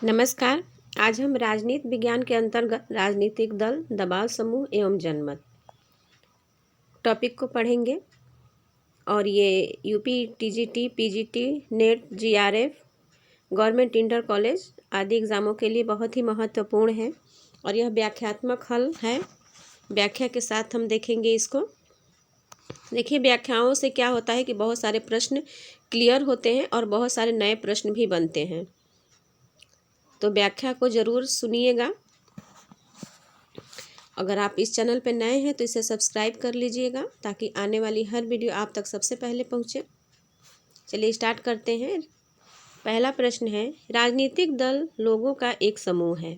नमस्कार। आज हम राजनीति विज्ञान के अंतर्गत राजनीतिक दल, दबाव समूह एवं जनमत टॉपिक को पढ़ेंगे। और ये UP TGT, PGT, net, GRF, government inter college आदि एग्ज़ामों के लिए बहुत ही महत्वपूर्ण है। और यह व्याख्यात्मक हल है। व्याख्या के साथ हम देखेंगे इसको। देखिए, व्याख्याओं से क्या होता है कि बहुत सारे प्रश्न क्लियर होते हैं और बहुत सारे नए प्रश्न भी बनते हैं। तो व्याख्या को ज़रूर सुनिएगा। अगर आप इस चैनल पर नए हैं तो इसे सब्सक्राइब कर लीजिएगा ताकि आने वाली हर वीडियो आप तक सबसे पहले पहुंचे। चलिए स्टार्ट करते हैं। पहला प्रश्न है, राजनीतिक दल लोगों का एक समूह है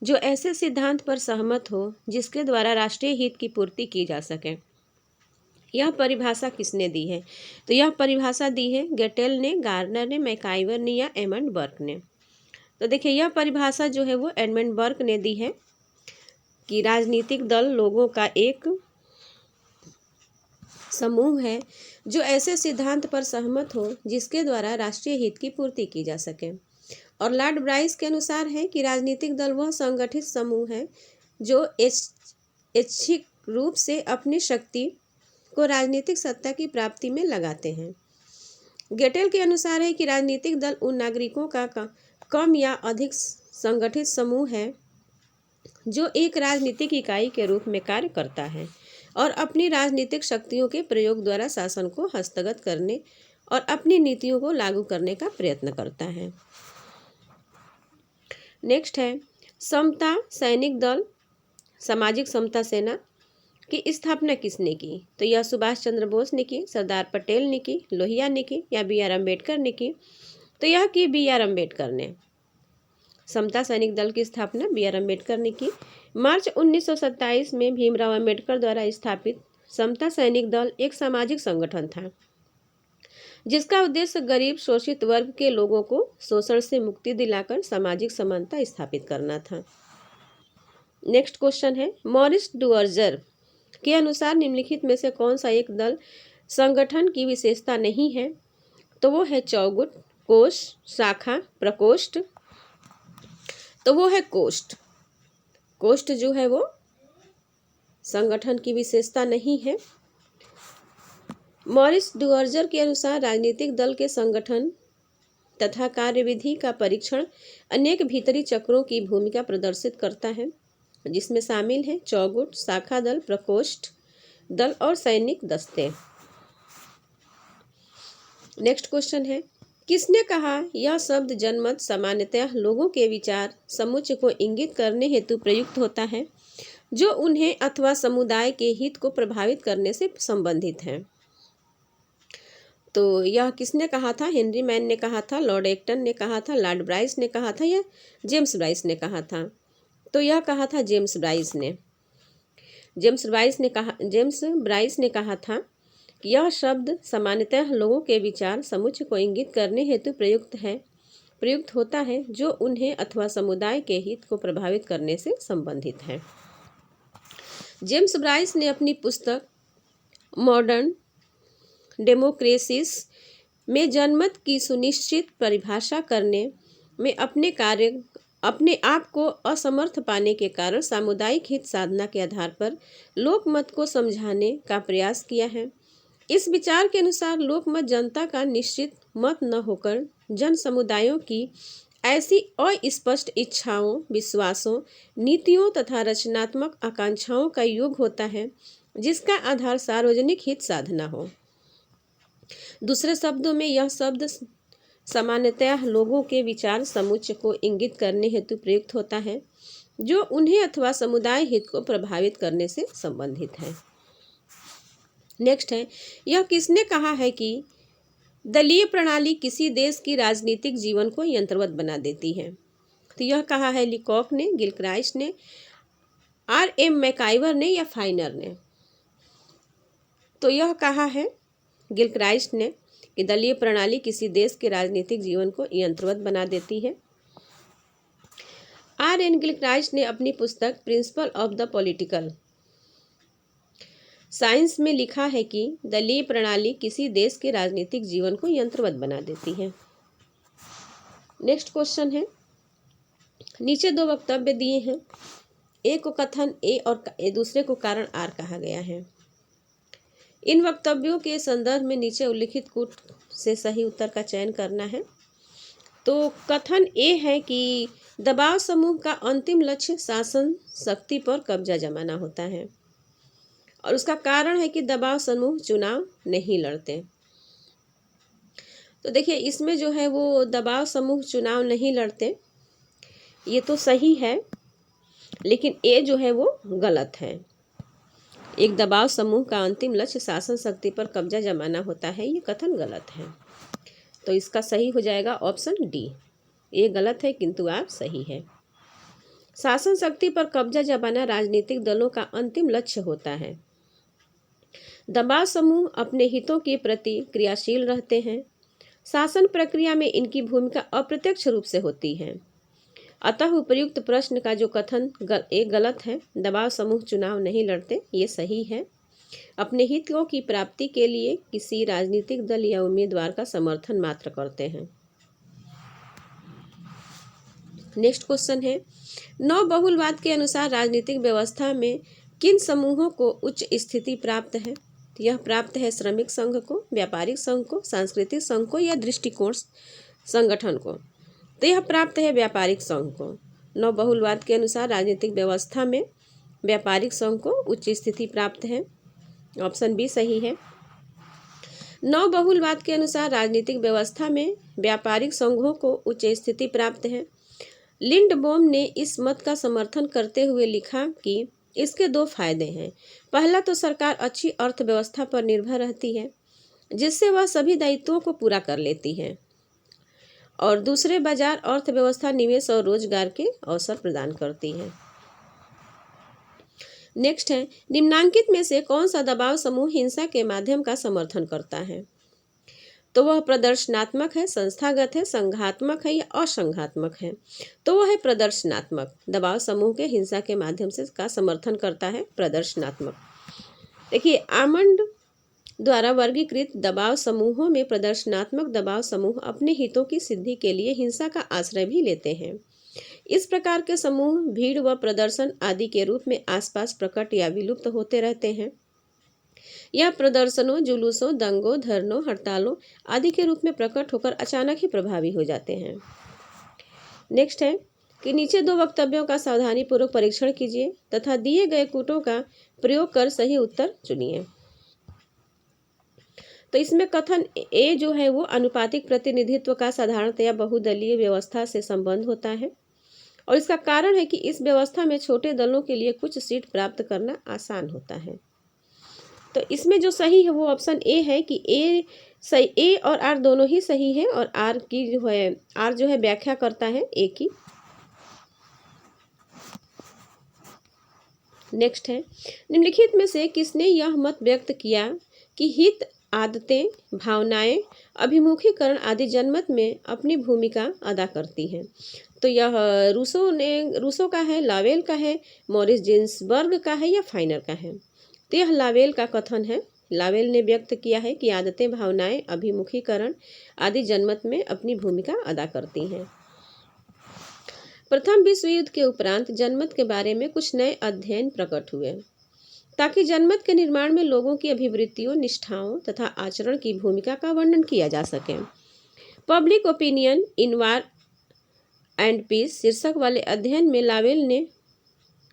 जो ऐसे सिद्धांत पर सहमत हो जिसके द्वारा राष्ट्रीय हित की पूर्ति की जा सके। यह परिभाषा किसने दी है? तो यह परिभाषा दी है गेटेल ने, गार्नर ने, मैकाइवर ने या एडमंड बर्क ने। तो देखिए, यह परिभाषा जो है वो एडमंड बर्क ने दी है कि राजनीतिक दल लोगों का एक समूह है जो ऐसे सिद्धांत पर सहमत हो जिसके द्वारा राष्ट्रीय हित की पूर्ति की जा सके। और लॉर्ड ब्राइस के अनुसार है कि राजनीतिक दल वह संगठित समूह है जो ऐच्छिक रूप से अपनी शक्ति को राजनीतिक सत्ता की प्राप्ति में लगाते हैं। गेटेल के अनुसार है कि राजनीतिक दल उन नागरिकों का कम या अधिक संगठित समूह है जो एक राजनीतिक इकाई के रूप में कार्य करता है और अपनी राजनीतिक शक्तियों के प्रयोग द्वारा शासन को हस्तगत करने और अपनी नीतियों को लागू करने का प्रयत्न करता है। नेक्स्ट है, समता सैनिक दल, सामाजिक समता सेना की स्थापना किसने की? तो यह सुभाष चंद्र बोस ने की, सरदार पटेल ने की, लोहिया ने की या बी.आर. अम्बेडकर ने की? तो यह की बी.आर. अम्बेडकर ने। समता सैनिक दल की स्थापना बी.आर. अम्बेडकर ने की। मार्च 1927 में भीमराव अम्बेडकर द्वारा स्थापित समता सैनिक दल एक सामाजिक संगठन था जिसका उद्देश्य गरीब शोषित वर्ग के लोगों को शोषण से मुक्ति दिलाकर सामाजिक समानता स्थापित करना था। नेक्स्ट क्वेश्चन है, मॉरिस डुअर्जर के अनुसार निम्नलिखित में से कौन सा एक दल संगठन की विशेषता नहीं है? तो वो है चौगुट, कोष, शाखा, प्रकोष्ठ। तो वो है कोष्ठ। कोष्ठ जो है वो संगठन की विशेषता नहीं है। मॉरिस डुअर्जर के अनुसार राजनीतिक दल के संगठन तथा कार्यविधि का परीक्षण अनेक भीतरी चक्रों की भूमिका प्रदर्शित करता है जिसमें शामिल है चौगुट, शाखा दल, प्रकोष्ठ दल और सैनिक दस्ते। नेक्स्ट क्वेश्चन है, किसने कहा यह शब्द जनमत सामान्यतः लोगों के विचार समुच्चय को इंगित करने हेतु प्रयुक्त होता है जो उन्हें अथवा समुदाय के हित को प्रभावित करने से संबंधित है? तो यह किसने कहा था? हेनरी मैन ने कहा था, लॉर्ड एक्टन ने कहा था, लॉर्ड ब्राइस ने कहा था या जेम्स ब्राइस ने कहा था? तो यह कहा था जेम्स ब्राइस ने। जेम्स ब्राइस ने कहा था कि यह शब्द सामान्यतः लोगों के विचार समुच्चय को इंगित करने हेतु प्रयुक्त होता है जो उन्हें अथवा समुदाय के हित को प्रभावित करने से संबंधित है। जेम्स ब्राइस ने अपनी पुस्तक मॉडर्न डेमोक्रेसीज में जनमत की सुनिश्चित परिभाषा करने में अपने आप को असमर्थ पाने के कारण सामुदायिक हित साधना के आधार पर लोकमत को समझाने का प्रयास किया है। इस विचार के अनुसार लोकमत जनता का निश्चित मत न होकर जन समुदायों की ऐसी अस्पष्ट इच्छाओं, विश्वासों, नीतियों तथा रचनात्मक आकांक्षाओं का योग होता है जिसका आधार सार्वजनिक हित साधना हो। दूसरे शब्दों में यह शब्द सामान्यतः लोगों के विचार समुच्चय को इंगित करने हेतु प्रयुक्त होता है जो उन्हें अथवा समुदाय हित को प्रभावित करने से संबंधित है। नेक्स्ट है, यह किसने कहा है कि दलीय प्रणाली किसी देश की राजनीतिक जीवन को यंत्रवत बना देती है? तो यह कहा है लीकॉक ने, गिलक्राइस्ट ने, R.M. मैकाइवर ने या फाइनर ने? तो यह कहा है गिलक्राइस्ट ने कि दलीय प्रणाली किसी देश के राजनीतिक जीवन को यंत्रवत बना देती है। R.N. गिलक्राइस्ट ने अपनी पुस्तक principle of the political science में लिखा है कि दलीय प्रणाली किसी देश के राजनीतिक जीवन को यंत्रवत बना देती है। नेक्स्ट क्वेश्चन है, नीचे दो वक्तव्य दिए हैं। ए को कथन ए और दूसरे को कारण आर कहा गया है। इन वक्तव्यों के संदर्भ में नीचे उल्लिखित कूट से सही उत्तर का चयन करना है। तो कथन ए है कि दबाव समूह का अंतिम लक्ष्य शासन शक्ति पर कब्जा जमाना होता है, और उसका कारण है कि दबाव समूह चुनाव नहीं लड़ते। तो देखिए, इसमें जो है वो दबाव समूह चुनाव नहीं लड़ते, ये तो सही है, लेकिन ए जो है वो गलत है। एक दबाव समूह का अंतिम लक्ष्य शासन शक्ति पर कब्जा जमाना होता है, ये कथन गलत है। तो इसका सही हो जाएगा ऑप्शन डी। ये गलत है किंतु आप सही है। शासन शक्ति पर कब्जा जमाना राजनीतिक दलों का अंतिम लक्ष्य होता है। दबाव समूह अपने हितों के प्रति क्रियाशील रहते हैं। शासन प्रक्रिया में इनकी भूमिका अप्रत्यक्ष रूप से होती है। अतः उपर्युक्त प्रश्न का जो कथन एक गलत है, दबाव समूह चुनाव नहीं लड़ते, ये सही है। अपने हितों की प्राप्ति के लिए किसी राजनीतिक दल या उम्मीदवार का समर्थन मात्र करते हैं। नेक्स्ट क्वेश्चन है, नव बहुलवाद के अनुसार राजनीतिक व्यवस्था में किन समूहों को उच्च स्थिति प्राप्त है? यह प्राप्त है श्रमिक संघ को, व्यापारिक संघ को, सांस्कृतिक संघ को या दृष्टिकोण संगठन को? तो यह प्राप्त है व्यापारिक संघ को। नव बहुलवाद के अनुसार राजनीतिक व्यवस्था में व्यापारिक संघ को उच्च स्थिति प्राप्त है। ऑप्शन बी सही है। नव बहुलवाद के अनुसार राजनीतिक व्यवस्था में व्यापारिक संघों को उच्च स्थिति प्राप्त है। लिंडबॉम ने इस मत का समर्थन करते हुए लिखा कि इसके दो फायदे हैं। पहला तो सरकार अच्छी अर्थव्यवस्था पर निर्भर रहती है, जिससे वह सभी दायित्वों को पूरा कर लेती है, और दूसरे बाजार अर्थव्यवस्था निवेश और रोजगार के अवसर प्रदान करती है। नेक्स्ट है, निम्नांकित में से कौन सा दबाव समूह हिंसा के माध्यम का समर्थन करता है? तो वह प्रदर्शनात्मक है, संस्थागत है, संघात्मक है या असंघात्मक है? तो वह है प्रदर्शनात्मक। दबाव समूह के हिंसा के माध्यम से का समर्थन करता है प्रदर्शनात्मक। देखिए, आमंड द्वारा वर्गीकृत दबाव समूहों में प्रदर्शनात्मक दबाव समूह अपने हितों की सिद्धि के लिए हिंसा का आश्रय भी लेते हैं। इस प्रकार के समूह भीड़ व प्रदर्शन आदि के रूप में आसपास प्रकट या विलुप्त होते रहते हैं। यह प्रदर्शनों, जुलूसों, दंगों, धरनों, हड़तालों आदि के रूप में प्रकट होकर अचानक ही प्रभावी हो जाते हैं। नेक्स्ट है कि नीचे दो वक्तव्यों का सावधानी पूर्वक परीक्षण कीजिए तथा दिए गए कूटों का प्रयोग कर सही उत्तर चुनिए। तो इसमें कथन ए जो है वो अनुपातिक प्रतिनिधित्व का साधारणतया बहुदलीय व्यवस्था से संबंध होता है, और इसका कारण है कि इस व्यवस्था में छोटे दलों के लिए कुछ सीट प्राप्त करना आसान होता है। तो इसमें जो सही है वो ऑप्शन ए है कि ए सही, ए और आर दोनों ही सही है, और आर की जो है आर जो है व्याख्या करता है ए की। नेक्स्ट है, निम्नलिखित में से किसने यह मत व्यक्त किया कि हित, आदतें, भावनाएं, अभिमुखीकरण आदि जनमत में अपनी भूमिका अदा करती हैं? तो यह रूसो का है, लावेल का है, मॉरिस जिन्सबर्ग का है या फाइनर का है? तो यह लावेल का कथन है। लावेल ने व्यक्त किया है कि आदतें, भावनाएं, अभिमुखीकरण आदि जनमत में अपनी भूमिका अदा करती हैं। प्रथम विश्व युद्ध के उपरांत जनमत के बारे में कुछ नए अध्ययन प्रकट हुए, ताकि जनमत के निर्माण में लोगों की अभिवृत्तियों, निष्ठाओं तथा आचरण की भूमिका का वर्णन किया जा सके। Public opinion in war and peace शीर्षक वाले अध्ययन में लावेल ने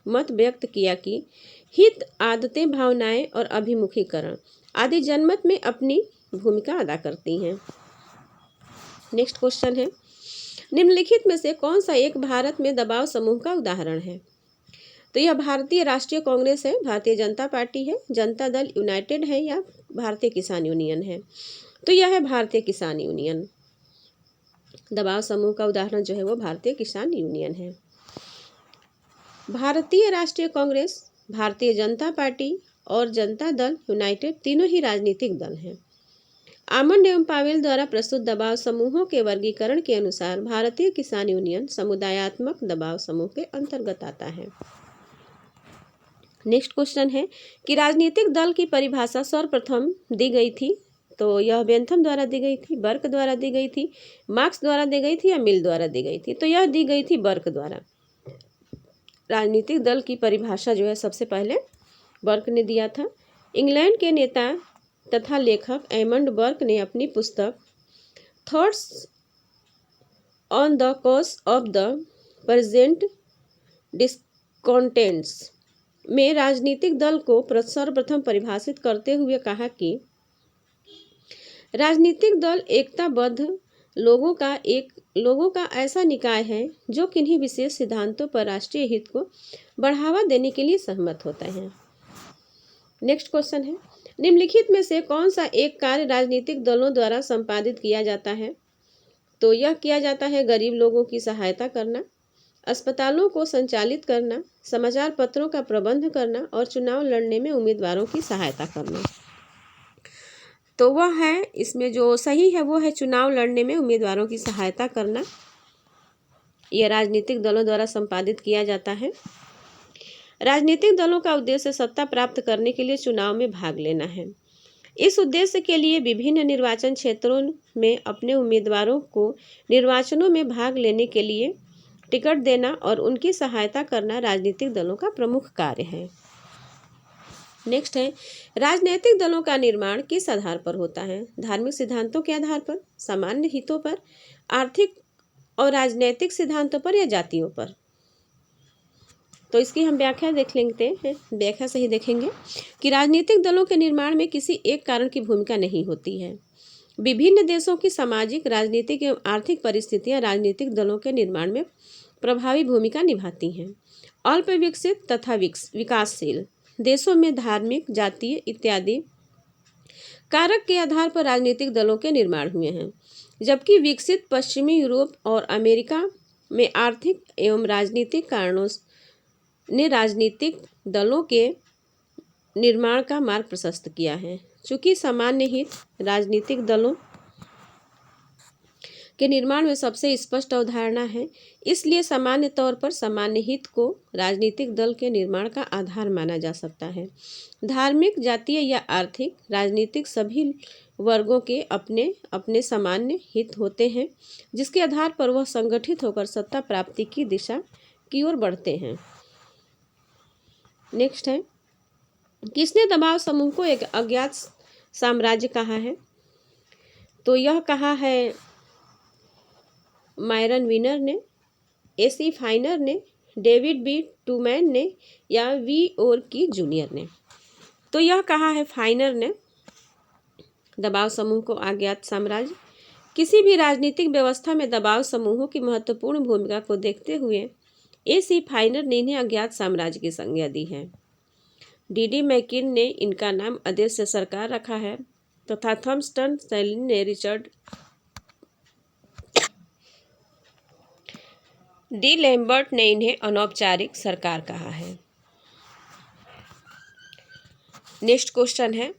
मत व्यक्त किया कि हित, आदतें, भावनाएं और अभिमुखीकरण आदि जनमत में अपनी भूमिका अदा करती हैं। नेक्स्ट क्वेश्चन है, निम्नलिखित में से कौन सा एक भारत में दबाव समूह का उदाहरण है? तो यह भारतीय राष्ट्रीय कांग्रेस है, भारतीय जनता पार्टी है, जनता दल यूनाइटेड है या भारतीय किसान यूनियन है? तो यह है भारतीय किसान यूनियन। दबाव समूह का उदाहरण जो है वो भारतीय किसान यूनियन है। भारतीय राष्ट्रीय कांग्रेस, भारतीय जनता पार्टी और जनता दल यूनाइटेड तीनों ही राजनीतिक दल हैं। आमंड एवं पावेल द्वारा प्रस्तुत दबाव समूहों के वर्गीकरण के अनुसार भारतीय किसान यूनियन समुदायात्मक दबाव समूह के अंतर्गत आता है। नेक्स्ट क्वेश्चन है कि राजनीतिक दल की परिभाषा सर्वप्रथम दी गई थी, तो यह बेंथम द्वारा दी गई थी, बर्क द्वारा दी गई थी, मार्क्स द्वारा दी गई थी या मिल द्वारा दी गई थी? तो यह दी गई थी बर्क द्वारा। राजनीतिक दल की परिभाषा जो है सबसे पहले बर्क ने दिया था। इंग्लैंड के नेता तथा लेखक एडमंड बर्क ने अपनी पुस्तक thoughts on the cause of the present discontents में राजनीतिक दल को सर्वप्रथम परिभाषित करते हुए कहा कि राजनीतिक दल एकताबद्ध लोगों का ऐसा निकाय है जो किन्हीं विशेष सिद्धांतों पर राष्ट्रीय हित को बढ़ावा देने के लिए सहमत होते हैं। नेक्स्ट क्वेश्चन है, निम्नलिखित में से कौन सा एक कार्य राजनीतिक दलों द्वारा संपादित किया जाता है? तो यह किया जाता है गरीब लोगों की सहायता करना, अस्पतालों को संचालित करना, समाचार पत्रों का प्रबंध करना और चुनाव लड़ने में उम्मीदवारों की सहायता करना। तो वह है, इसमें जो सही है वो है चुनाव लड़ने में उम्मीदवारों की सहायता करना। यह राजनीतिक दलों द्वारा संपादित किया जाता है। राजनीतिक दलों का उद्देश्य सत्ता प्राप्त करने के लिए चुनाव में भाग लेना है। इस उद्देश्य के लिए विभिन्न निर्वाचन क्षेत्रों में अपने उम्मीदवारों को निर्वाचनों में भाग लेने के लिए टिकट देना और उनकी सहायता करना राजनीतिक दलों का प्रमुख कार्य है। नेक्स्ट है, राजनीतिक दलों का निर्माण किस आधार पर होता है? धार्मिक सिद्धांतों के आधार पर, सामान्य हितों पर, आर्थिक और राजनीतिक सिद्धांतों पर या जातियों पर? तो इसकी हम व्याख्या देख लेते हैं। व्याख्या से ही देखेंगे कि राजनीतिक दलों के निर्माण में किसी एक कारण की भूमिका नहीं होती है। विभिन्न देशों की सामाजिक, राजनीतिक एवं आर्थिक परिस्थितियां राजनीतिक दलों के निर्माण में प्रभावी भूमिका निभाती हैं। अल्प विकसित तथा विकासशील देशों में धार्मिक, जातीय इत्यादि कारक के आधार पर राजनीतिक दलों के निर्माण हुए हैं, जबकि विकसित पश्चिमी यूरोप और अमेरिका में आर्थिक एवं राजनीतिक कारणों ने राजनीतिक दलों के निर्माण का मार्ग प्रशस्त किया है। चूंकि सामान्य हित राजनीतिक दलों के निर्माण में सबसे स्पष्ट अवधारणा है, इसलिए सामान्य तौर पर सामान्य हित को राजनीतिक दल के निर्माण का आधार माना जा सकता है। धार्मिक, जातीय या आर्थिक, राजनीतिक सभी वर्गों के अपने अपने सामान्य हित होते हैं, जिसके आधार पर वह संगठित होकर सत्ता प्राप्ति की दिशा की ओर बढ़ते हैं। नेक्स्ट है, किसने दबाव समूह को एक अज्ञात साम्राज्य कहा है? तो यह कहा है मायरन विनर ने, एसी फाइनर ने, डेविड बी टूमैन ने या वी और की जूनियर ने? तो यह कहा है फाइनर ने दबाव समूह को अज्ञात साम्राज्य। किसी भी राजनीतिक व्यवस्था में दबाव समूहों की महत्वपूर्ण भूमिका को देखते हुए एसी फाइनर ने इन्हें अज्ञात साम्राज्य की संज्ञा दी है। डीडी मैकिन ने इनका नाम अदृश्य सरकार रखा है तथा थॉमस्टन स्टैलिन ने रिचर्ड डी लैम्बर्ट ने इन्हें अनौपचारिक सरकार कहा है। नेक्स्ट क्वेश्चन है,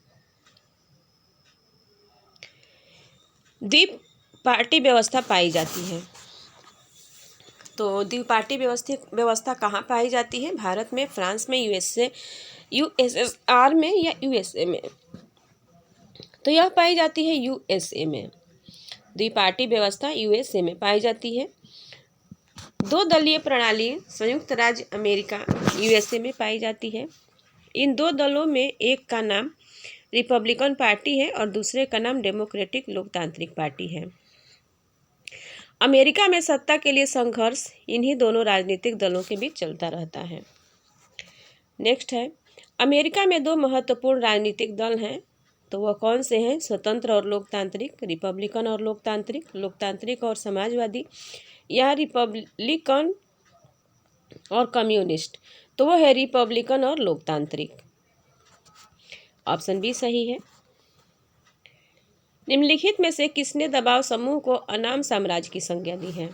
द्विपार्टी व्यवस्था पाई जाती है। तो द्विपार्टी व्यवस्था कहाँ पाई जाती है? भारत में, फ्रांस में, यूएसएसआर में या यूएसए में? तो यह पाई जाती है यूएसए में। द्विपार्टी व्यवस्था यूएसए में पाई जाती है। दो दलीय प्रणाली संयुक्त राज्य अमेरिका यूएसए में पाई जाती है। इन दो दलों में एक का नाम रिपब्लिकन पार्टी है और दूसरे का नाम डेमोक्रेटिक लोकतांत्रिक पार्टी है। अमेरिका में सत्ता के लिए संघर्ष इन्हीं दोनों राजनीतिक दलों के बीच चलता रहता है। नेक्स्ट है, अमेरिका में दो महत्वपूर्ण राजनीतिक दल हैं, तो वह कौन से हैं? स्वतंत्र और लोकतांत्रिक, रिपब्लिकन और लोकतांत्रिक, लोकतांत्रिक और समाजवादी, या रिपब्लिकन और कम्युनिस्ट? तो वह है रिपब्लिकन और लोकतांत्रिक। ऑप्शन बी सही है। निम्नलिखित में से किसने दबाव समूह को अनाम साम्राज्य की संज्ञा दी है?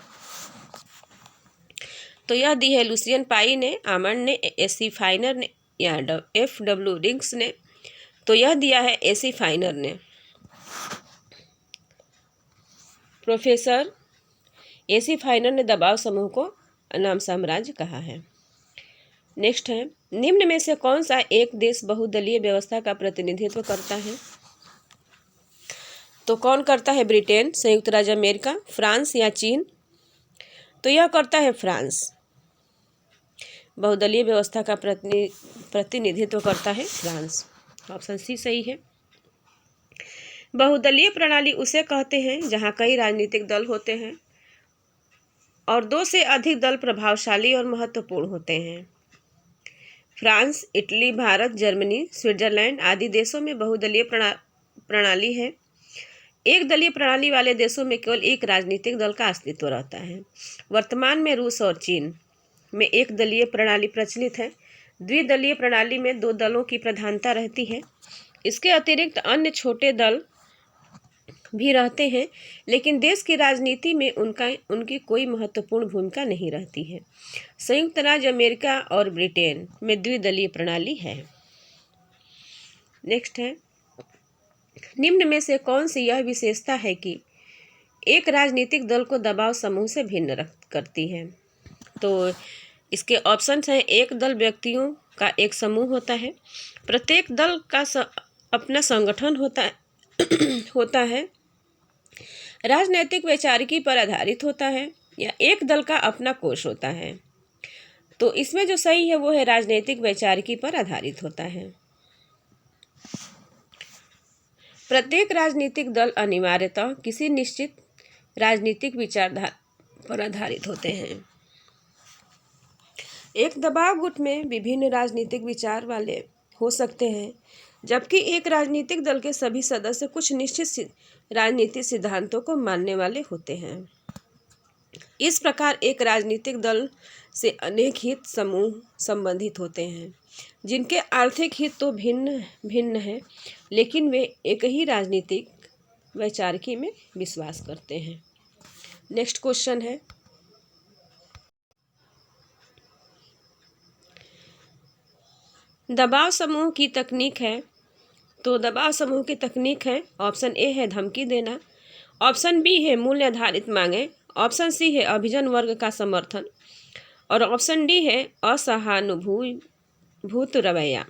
तो यह दी है लुसियन पाई ने, आमंड ने, एसी फाइनर ने या एफ.डब्ल्यू. रिंग्स ने? तो यह दिया है एसी फाइनर ने। प्रोफेसर एसी फाइनर ने दबाव समूह को अनाम साम्राज्य कहा है। नेक्स्ट है, निम्न में से कौन सा एक देश बहुदलीय व्यवस्था का प्रतिनिधित्व करता है? तो कौन करता है? ब्रिटेन, संयुक्त राज्य अमेरिका, फ्रांस या चीन? तो यह करता है फ्रांस। बहुदलीय व्यवस्था का प्रतिनिधित्व करता है फ्रांस। ऑप्शन सी सही है। बहुदलीय प्रणाली उसे कहते हैं जहां कई राजनीतिक दल होते हैं और 2 से अधिक दल प्रभावशाली और महत्वपूर्ण होते हैं। France, Italy, Bharat, Germany, Switzerland आदि देशों में बहुदलीय प्रणाली है। एक दलीय प्रणाली वाले देशों में केवल एक राजनीतिक दल का अस्तित्व रहता है। वर्तमान में रूस और चीन में एक दलीय प्रणाली प्रचलित है। द्विदलीय प्रणाली में 2 दलों की प्रधानता रहती है। इसके अतिरिक्त अन्य छोटे दल भी रहते हैं, लेकिन देश की राजनीति में उनकी कोई महत्वपूर्ण भूमिका नहीं रहती है। संयुक्त राज्य अमेरिका और ब्रिटेन में द्विदलीय प्रणाली है। नेक्स्ट है, निम्न में से कौन सी यह विशेषता है कि एक राजनीतिक दल को दबाव समूह से भिन्न करती है? तो इसके ऑप्शंस हैं, एक दल व्यक्तियों का एक समूह होता है, प्रत्येक दल का अपना संगठन होता है, राजनैतिक वैचारिकी पर आधारित होता है, या एक दल का अपना कोष होता है। तो इसमें जो सही है वो है राजनैतिक वैचारिकी पर आधारित होता है। प्रत्येक राजनीतिक दल अनिवार्यतः किसी निश्चित राजनीतिक विचारधारा पर आधारित होते हैं। एक दबाव गुट में विभिन्न राजनीतिक विचार वाले हो सकते हैं, जबकि एक राजनीतिक दल के सभी सदस्य कुछ निश्चित राजनीतिक सिद्धांतों को मानने वाले होते हैं। इस प्रकार एक राजनीतिक दल से अनेक हित समूह संबंधित होते हैं, जिनके आर्थिक हित तो भिन्न भिन्न हैं, लेकिन वे एक ही राजनीतिक वैचारिकी में विश्वास करते हैं। नेक्स्ट क्वेश्चन है, दबाव समूह की तकनीक है। तो दबाव समूह की तकनीक है, ऑप्शन ए है धमकी देना, ऑप्शन बी है मूल्य आधारित मांगे, ऑप्शन सी है अभिजन वर्ग का समर्थन और ऑप्शन डी है असहानुभूत रवैया।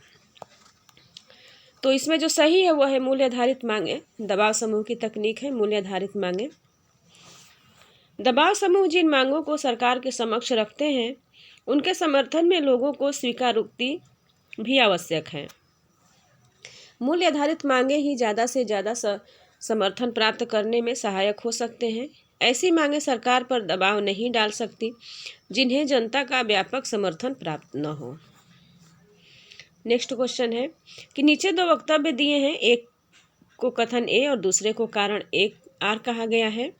तो इसमें जो सही है वो है मूल्य आधारित मांगे। दबाव समूह की तकनीक है मूल्य आधारित मांगे। दबाव समूह जिन मांगों को सरकार के समक्ष रखते हैं, उनके समर्थन में लोगों को स्वीकारोक्ति भी आवश्यक है। मूल्य आधारित मांगे ही ज़्यादा से ज़्यादा समर्थन प्राप्त करने में सहायक हो सकते हैं। ऐसी मांगे सरकार पर दबाव नहीं डाल सकती जिन्हें जनता का व्यापक समर्थन प्राप्त न हो। नेक्स्ट क्वेश्चन है कि नीचे 2 वक्तव्य दिए हैं, एक को कथन ए और दूसरे को कारण एक आर कहा गया है।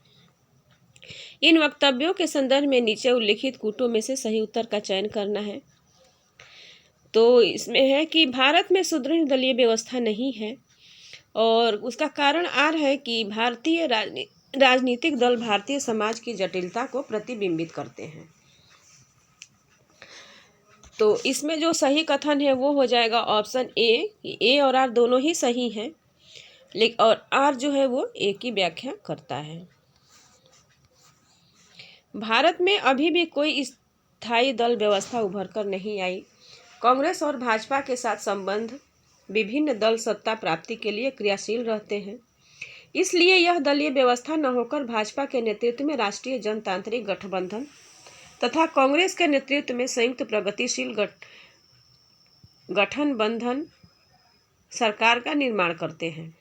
इन वक्तव्यों के संदर्भ में नीचे उल्लिखित कूटों में से सही उत्तर का चयन करना है। तो इसमें है कि भारत में सुदृढ़ दलीय व्यवस्था नहीं है और उसका कारण आर है कि भारतीय राजनीतिक दल भारतीय समाज की जटिलता को प्रतिबिंबित करते हैं। तो इसमें जो सही कथन है वो हो जाएगा ऑप्शन ए और आर दोनों ही सही हैं, लेकिन और आर जो है वो ए की व्याख्या करता है। भारत में अभी भी कोई स्थायी दल व्यवस्था उभर कर नहीं आई। कांग्रेस और भाजपा के साथ संबंध विभिन्न दल सत्ता प्राप्ति के लिए क्रियाशील रहते हैं, इसलिए यह दलीय व्यवस्था न होकर भाजपा के नेतृत्व में राष्ट्रीय जनतांत्रिक गठबंधन तथा कांग्रेस के नेतृत्व में संयुक्त प्रगतिशील गठबंधन सरकार का निर्माण करते हैं।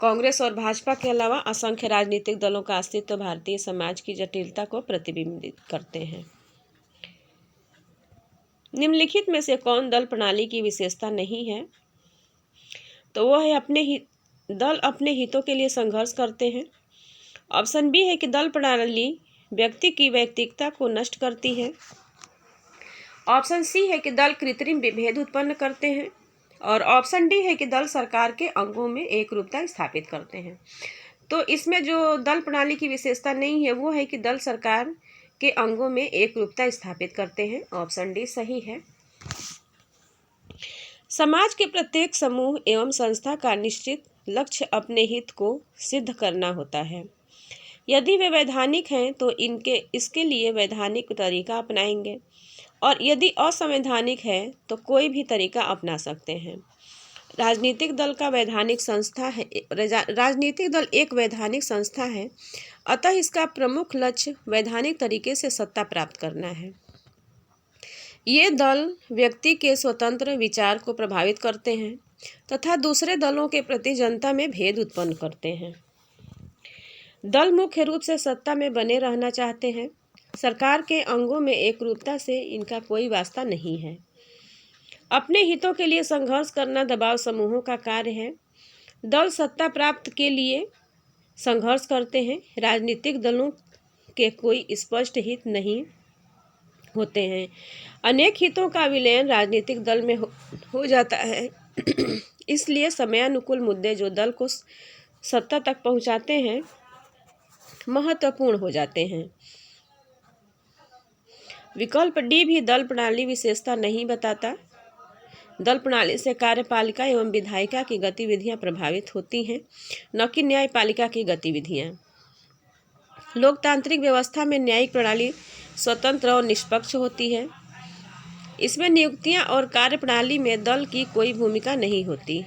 कांग्रेस और भाजपा के अलावा असंख्य राजनीतिक दलों का अस्तित्व भारतीय समाज की जटिलता को प्रतिबिंबित करते हैं। निम्नलिखित में से कौन दल प्रणाली की विशेषता नहीं है? तो वह है दल अपने हितों के लिए संघर्ष करते हैं। ऑप्शन बी है कि दल प्रणाली व्यक्ति की व्यक्तिगतता को नष्ट करती है। ऑप्शन सी है कि दल कृत्रिम विभेद उत्पन्न करते हैं और ऑप्शन डी है कि दल सरकार के अंगों में एकरूपता स्थापित करते हैं। तो इसमें जो दल प्रणाली की विशेषता नहीं है वो है कि दल सरकार के अंगों में एकरूपता स्थापित करते हैं। ऑप्शन डी सही है। समाज के प्रत्येक समूह एवं संस्था का निश्चित लक्ष्य अपने हित को सिद्ध करना होता है। यदि वे वैधानिक हैं तो इसके लिए वैधानिक तरीका अपनाएंगे और यदि असंवैधानिक है तो कोई भी तरीका अपना सकते हैं। राजनीतिक दल का वैधानिक संस्था है। राजनीतिक दल एक वैधानिक संस्था है, अतः इसका प्रमुख लक्ष्य वैधानिक तरीके से सत्ता प्राप्त करना है। ये दल व्यक्ति के स्वतंत्र विचार को प्रभावित करते हैं तथा दूसरे दलों के प्रति जनता में भेद उत्पन्न करते हैं। दल मुख्य रूप से सत्ता में बने रहना चाहते हैं। सरकार के अंगों में एकरूपता से इनका कोई वास्ता नहीं है। अपने हितों के लिए संघर्ष करना दबाव समूहों का कार्य है। दल सत्ता प्राप्त के लिए संघर्ष करते हैं। राजनीतिक दलों के कोई स्पष्ट हित नहीं होते हैं। अनेक हितों का विलयन राजनीतिक दल में हो जाता है। इसलिए समयानुकूल मुद्दे जो दल को सत्ता तक पहुंचाते हैं महत्वपूर्ण हो जाते हैं। विकल्प डी भी दल प्रणाली विशेषता नहीं बताता। दल प्रणाली से कार्यपालिका एवं विधायिका की गतिविधियां प्रभावित होती हैं, न कि न्यायपालिका की गतिविधियां। लोकतांत्रिक व्यवस्था में न्यायिक प्रणाली स्वतंत्र और निष्पक्ष होती है। इसमें नियुक्तियां और कार्यप्रणाली में दल की कोई भूमिका नहीं होती।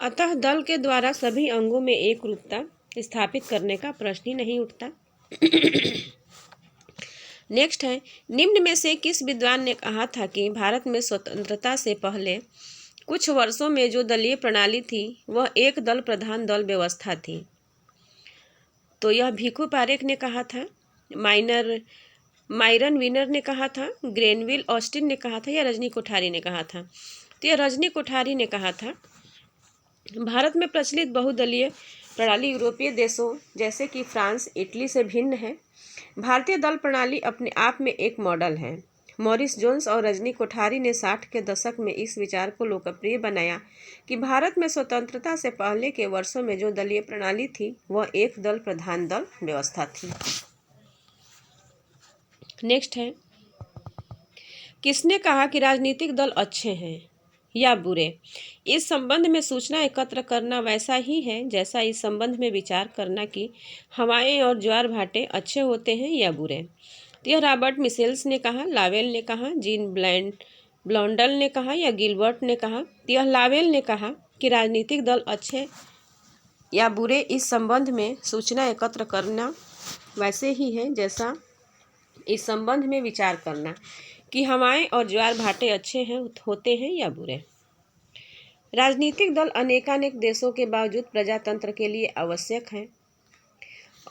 अतः दल के द्वारा सभी अंगों में एक रूपता स्थापित करने का प्रश्न ही नहीं उठता। नेक्स्ट है, निम्न में से किस विद्वान ने कहा था कि भारत में स्वतंत्रता से पहले कुछ वर्षों में जो दलीय प्रणाली थी वह एक दल प्रधान दल व्यवस्था थी? तो यह भीखू पारेख ने कहा था, मायरन विनर ने कहा था, ग्रेनविल ऑस्टिन ने कहा था या रजनी कोठारी ने कहा था? तो यह रजनी कोठारी ने कहा था। भारत में प्रचलित बहुदलीय प्रणाली यूरोपीय देशों जैसे कि फ्रांस, इटली से भिन्न है। भारतीय दल प्रणाली अपने आप में एक मॉडल है। मॉरिस जोन्स और रजनी कोठारी ने 60 के दशक में इस विचार को लोकप्रिय बनाया कि भारत में स्वतंत्रता से पहले के वर्षों में जो दलीय प्रणाली थी वह एक दल प्रधान दल व्यवस्था थी। नेक्स्ट है, किसने कहा कि राजनीतिक दल अच्छे हैं या बुरे? इस संबंध में सूचना एकत्र करना वैसा ही है जैसा इस संबंध में विचार करना कि हवाएं और ज्वार भाटे अच्छे होते हैं या बुरे। तो यह रॉबर्ट मिशेल्स ने कहा, लावेल ने कहा, जीन ब्लॉन्डल ने कहा या गिलबर्ट ने कहा? तो यह लावेल ने कहा कि राजनीतिक दल अच्छे या बुरे इस संबंध में सूचना एकत्र करना वैसे ही है जैसा इस संबंध में विचार करना कि हवाएं और ज्वार भाटे अच्छे होते हैं या बुरे। राजनीतिक दल अनेकानेक देशों के बावजूद प्रजातंत्र के लिए आवश्यक हैं।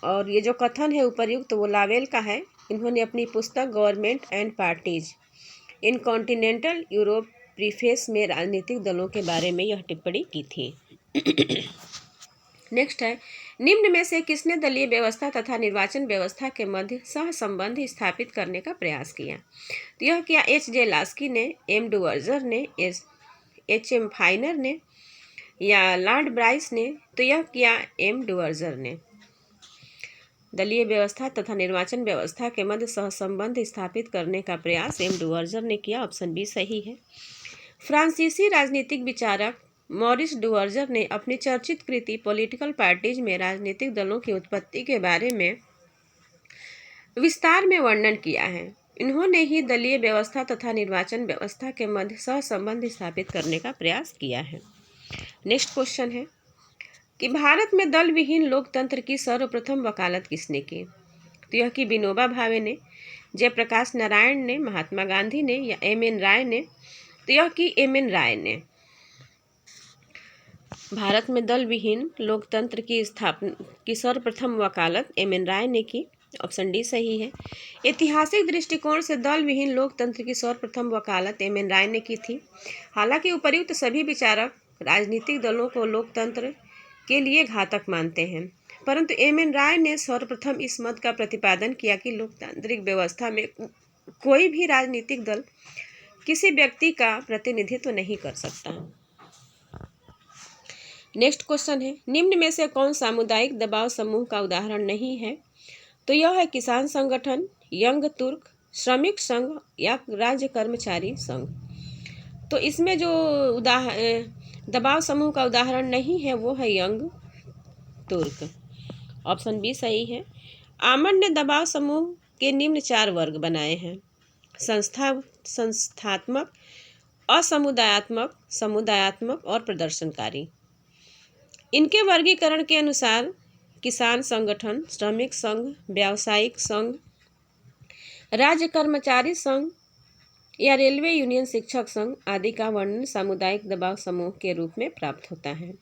और ये जो कथन है उपर्युक्त वो लावेल का है। इन्होंने अपनी पुस्तक government and parties in continental Europe preface में राजनीतिक दलों के बारे में यह टिप्पणी की थी। नेक्स्ट है, निम्न में से किसने दलीय व्यवस्था तथा निर्वाचन व्यवस्था के मध्य सह संबंध स्थापित करने का प्रयास किया? तो यह किया H.J. लास्की ने, M. डुवर्जर ने, H.M. फाइनर ने या लॉर्ड ब्राइस ने? तो यह किया M. डुवर्जर ने। दलीय व्यवस्था तथा निर्वाचन व्यवस्था के मध्य सह संबंध स्थापित करने का प्रयास M. डुवर्जर ने किया। ऑप्शन बी सही है। फ्रांसीसी राजनीतिक विचारक मॉरिस डुवर्जर ने अपनी चर्चित कृति पॉलिटिकल पार्टीज में राजनीतिक दलों की उत्पत्ति के बारे में विस्तार में वर्णन किया है। इन्होंने ही दलीय व्यवस्था तथा निर्वाचन व्यवस्था के मध्य सह संबंध स्थापित करने का प्रयास किया है। नेक्स्ट क्वेश्चन है कि भारत में दल विहीन लोकतंत्र की सर्वप्रथम वकालत किसने की? तो यह की विनोबा भावे ने, जयप्रकाश नारायण ने, महात्मा गांधी ने या M.N. राय ने? तो यह की M.N. राय ने। भारत में दल विहीन लोकतंत्र की स्थापना की सर्वप्रथम वकालत M.N. राय ने की। ऑप्शन डी सही है। ऐतिहासिक दृष्टिकोण से दल विहीन लोकतंत्र की सर्वप्रथम वकालत M.N. राय ने की थी। हालांकि उपर्युक्त सभी विचारक राजनीतिक दलों को लोकतंत्र के लिए घातक मानते हैं, परंतु M.N. राय ने सर्वप्रथम इस मत का प्रतिपादन किया कि लोकतांत्रिक व्यवस्था में कोई भी राजनीतिक दल किसी व्यक्ति का प्रतिनिधित्व नहीं कर सकता। नेक्स्ट क्वेश्चन है, निम्न में से कौन सामुदायिक दबाव समूह का उदाहरण नहीं है? तो यह है किसान संगठन, यंग तुर्क, श्रमिक संघ या राज्य कर्मचारी संघ। तो इसमें जो दबाव समूह का उदाहरण नहीं है वो है यंग तुर्क। ऑप्शन बी सही है। आमंड ने दबाव समूह के निम्न 4 वर्ग बनाए हैं: संस्थात्मक, असमुदायात्मक, समुदायात्मक और प्रदर्शनकारी। इनके वर्गीकरण के अनुसार किसान संगठन, श्रमिक संघ, व्यावसायिक संघ, राज्य कर्मचारी संघ या रेलवे यूनियन शिक्षक संघ आदि का वर्णन सामुदायिक दबाव समूह के रूप में प्राप्त होता है।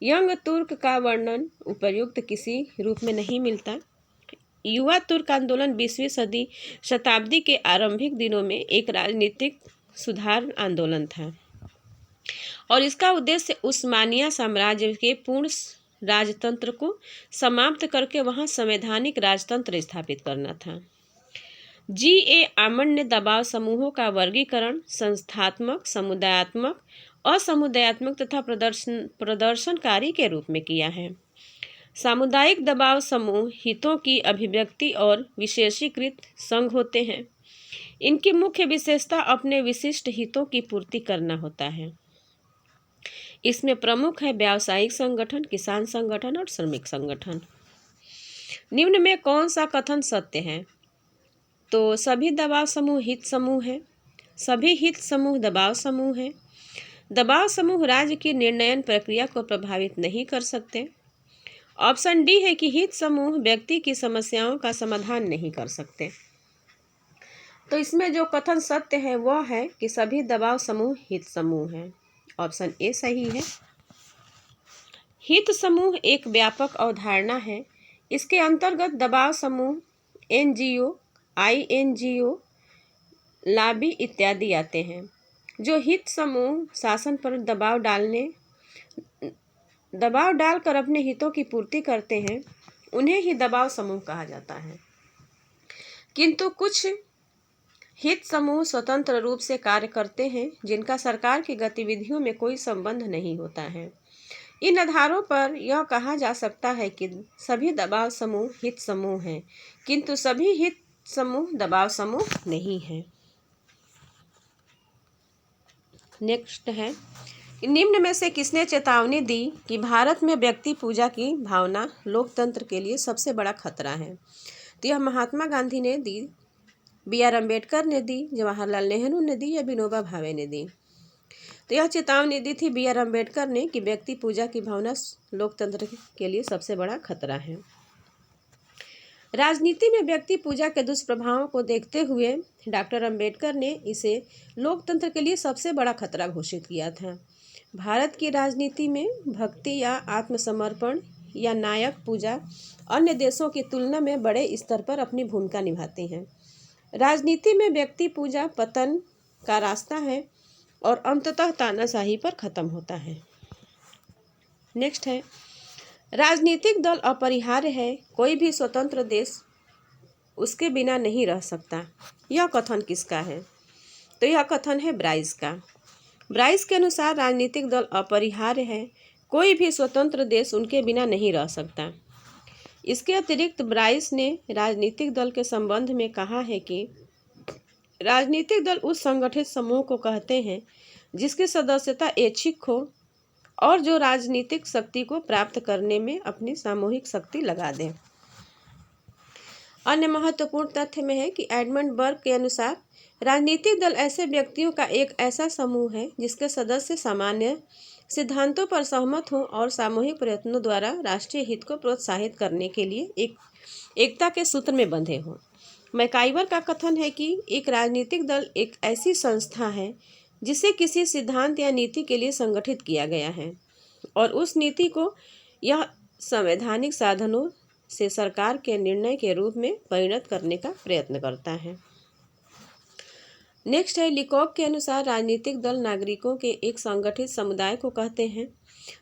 यंग तुर्क का वर्णन उपर्युक्त किसी रूप में नहीं मिलता। युवा तुर्क आंदोलन 20वीं शताब्दी के आरंभिक दिनों में एक राजनीतिक सुधार आंदोलन था और इसका उद्देश्य उस्मानिया साम्राज्य के पूर्ण राजतंत्र को समाप्त करके वहां संवैधानिक राजतंत्र स्थापित करना था। G.A. आमंड ने दबाव समूहों का वर्गीकरण संस्थात्मक, समुदायात्मक, असमुदायात्मक तथा प्रदर्शनकारी के रूप में किया है। सामुदायिक दबाव समूह हितों की अभिव्यक्ति और विशेषीकृत संघ होते हैं। इनकी मुख्य विशेषता अपने विशिष्ट हितों की पूर्ति करना होता है। इसमें प्रमुख है व्यावसायिक संगठन, किसान संगठन और श्रमिक संगठन। निम्न में कौन सा कथन सत्य है? तो सभी दबाव समूह हित समूह है, सभी हित समूह दबाव समूह है, दबाव समूह राज्य की निर्णयन प्रक्रिया को प्रभावित नहीं कर सकते। ऑप्शन डी है कि हित समूह व्यक्ति की समस्याओं का समाधान नहीं कर सकते। तो इसमें जो कथन सत्य है वह है कि सभी दबाव समूह हित समूह है। ऑप्शन ए सही है। हित समूह एक व्यापक अवधारणा है। इसके अंतर्गत दबाव समूह, एनजीओ, INGO, लॉबी इत्यादि आते हैं। जो हित समूह शासन पर दबाव डालकर अपने हितों की पूर्ति करते हैं उन्हें ही दबाव समूह कहा जाता है। किंतु कुछ हित समूह स्वतंत्र रूप से कार्य करते हैं जिनका सरकार की गतिविधियों में कोई संबंध नहीं होता है। इन आधारों पर यह कहा जा सकता है कि सभी दबाव समूह हित समूह हैं, किंतु सभी हित समूह दबाव समूह नहीं है। नेक्स्ट है, निम्न में से किसने चेतावनी दी कि भारत में व्यक्ति पूजा की भावना लोकतंत्र के लिए सबसे बड़ा खतरा है? तो यह महात्मा गांधी ने दी, BR अम्बेडकर ने दी, जवाहरलाल नेहरू ने दी या विनोबा भावे ने दी? तो यह चेतावनी दी थी BR अम्बेडकर ने कि व्यक्ति पूजा की भावना लोकतंत्र के लिए सबसे बड़ा खतरा है। राजनीति में व्यक्ति पूजा के दुष्प्रभावों को देखते हुए डॉक्टर अम्बेडकर ने इसे लोकतंत्र के लिए सबसे बड़ा खतरा घोषित किया था। भारत की राजनीति में भक्ति या आत्मसमर्पण या नायक पूजा अन्य देशों की तुलना में बड़े स्तर पर अपनी भूमिका निभाती हैं। राजनीति में व्यक्ति पूजा पतन का रास्ता है और अंततः तानाशाही पर खत्म होता है। नेक्स्ट है, राजनीतिक दल अपरिहार्य है, कोई भी स्वतंत्र देश उसके बिना नहीं रह सकता। यह कथन किसका है? तो यह कथन है ब्राइस का। ब्राइस के अनुसार राजनीतिक दल अपरिहार्य है, कोई भी स्वतंत्र देश उनके बिना नहीं रह सकता। इसके अतिरिक्त ब्राइस ने राजनीतिक दल के संबंध में कहा है कि राजनीतिक दल उस संगठित समूह को कहते हैं जिसकी सदस्यता ऐच्छिक हो और जो राजनीतिक शक्ति को प्राप्त करने में अपनी सामूहिक शक्ति लगा दे। अन्य महत्वपूर्ण तथ्य में है कि एडमंड बर्ग के अनुसार राजनीतिक दल ऐसे व्यक्तियों का एक ऐसा समूह है जिसके सदस्य सामान्य सिद्धांतों पर सहमत हों और सामूहिक प्रयत्नों द्वारा राष्ट्रीय हित को प्रोत्साहित करने के लिए एकता के सूत्र में बंधे हों। मैकाइवर का कथन है कि एक राजनीतिक दल एक ऐसी संस्था है जिसे किसी सिद्धांत या नीति के लिए संगठित किया गया है और उस नीति को यह संवैधानिक साधनों से सरकार के निर्णय के रूप में परिणत करने का प्रयत्न करता है। नेक्स्ट है, लिकॉक के अनुसार राजनीतिक दल नागरिकों के एक संगठित समुदाय को कहते हैं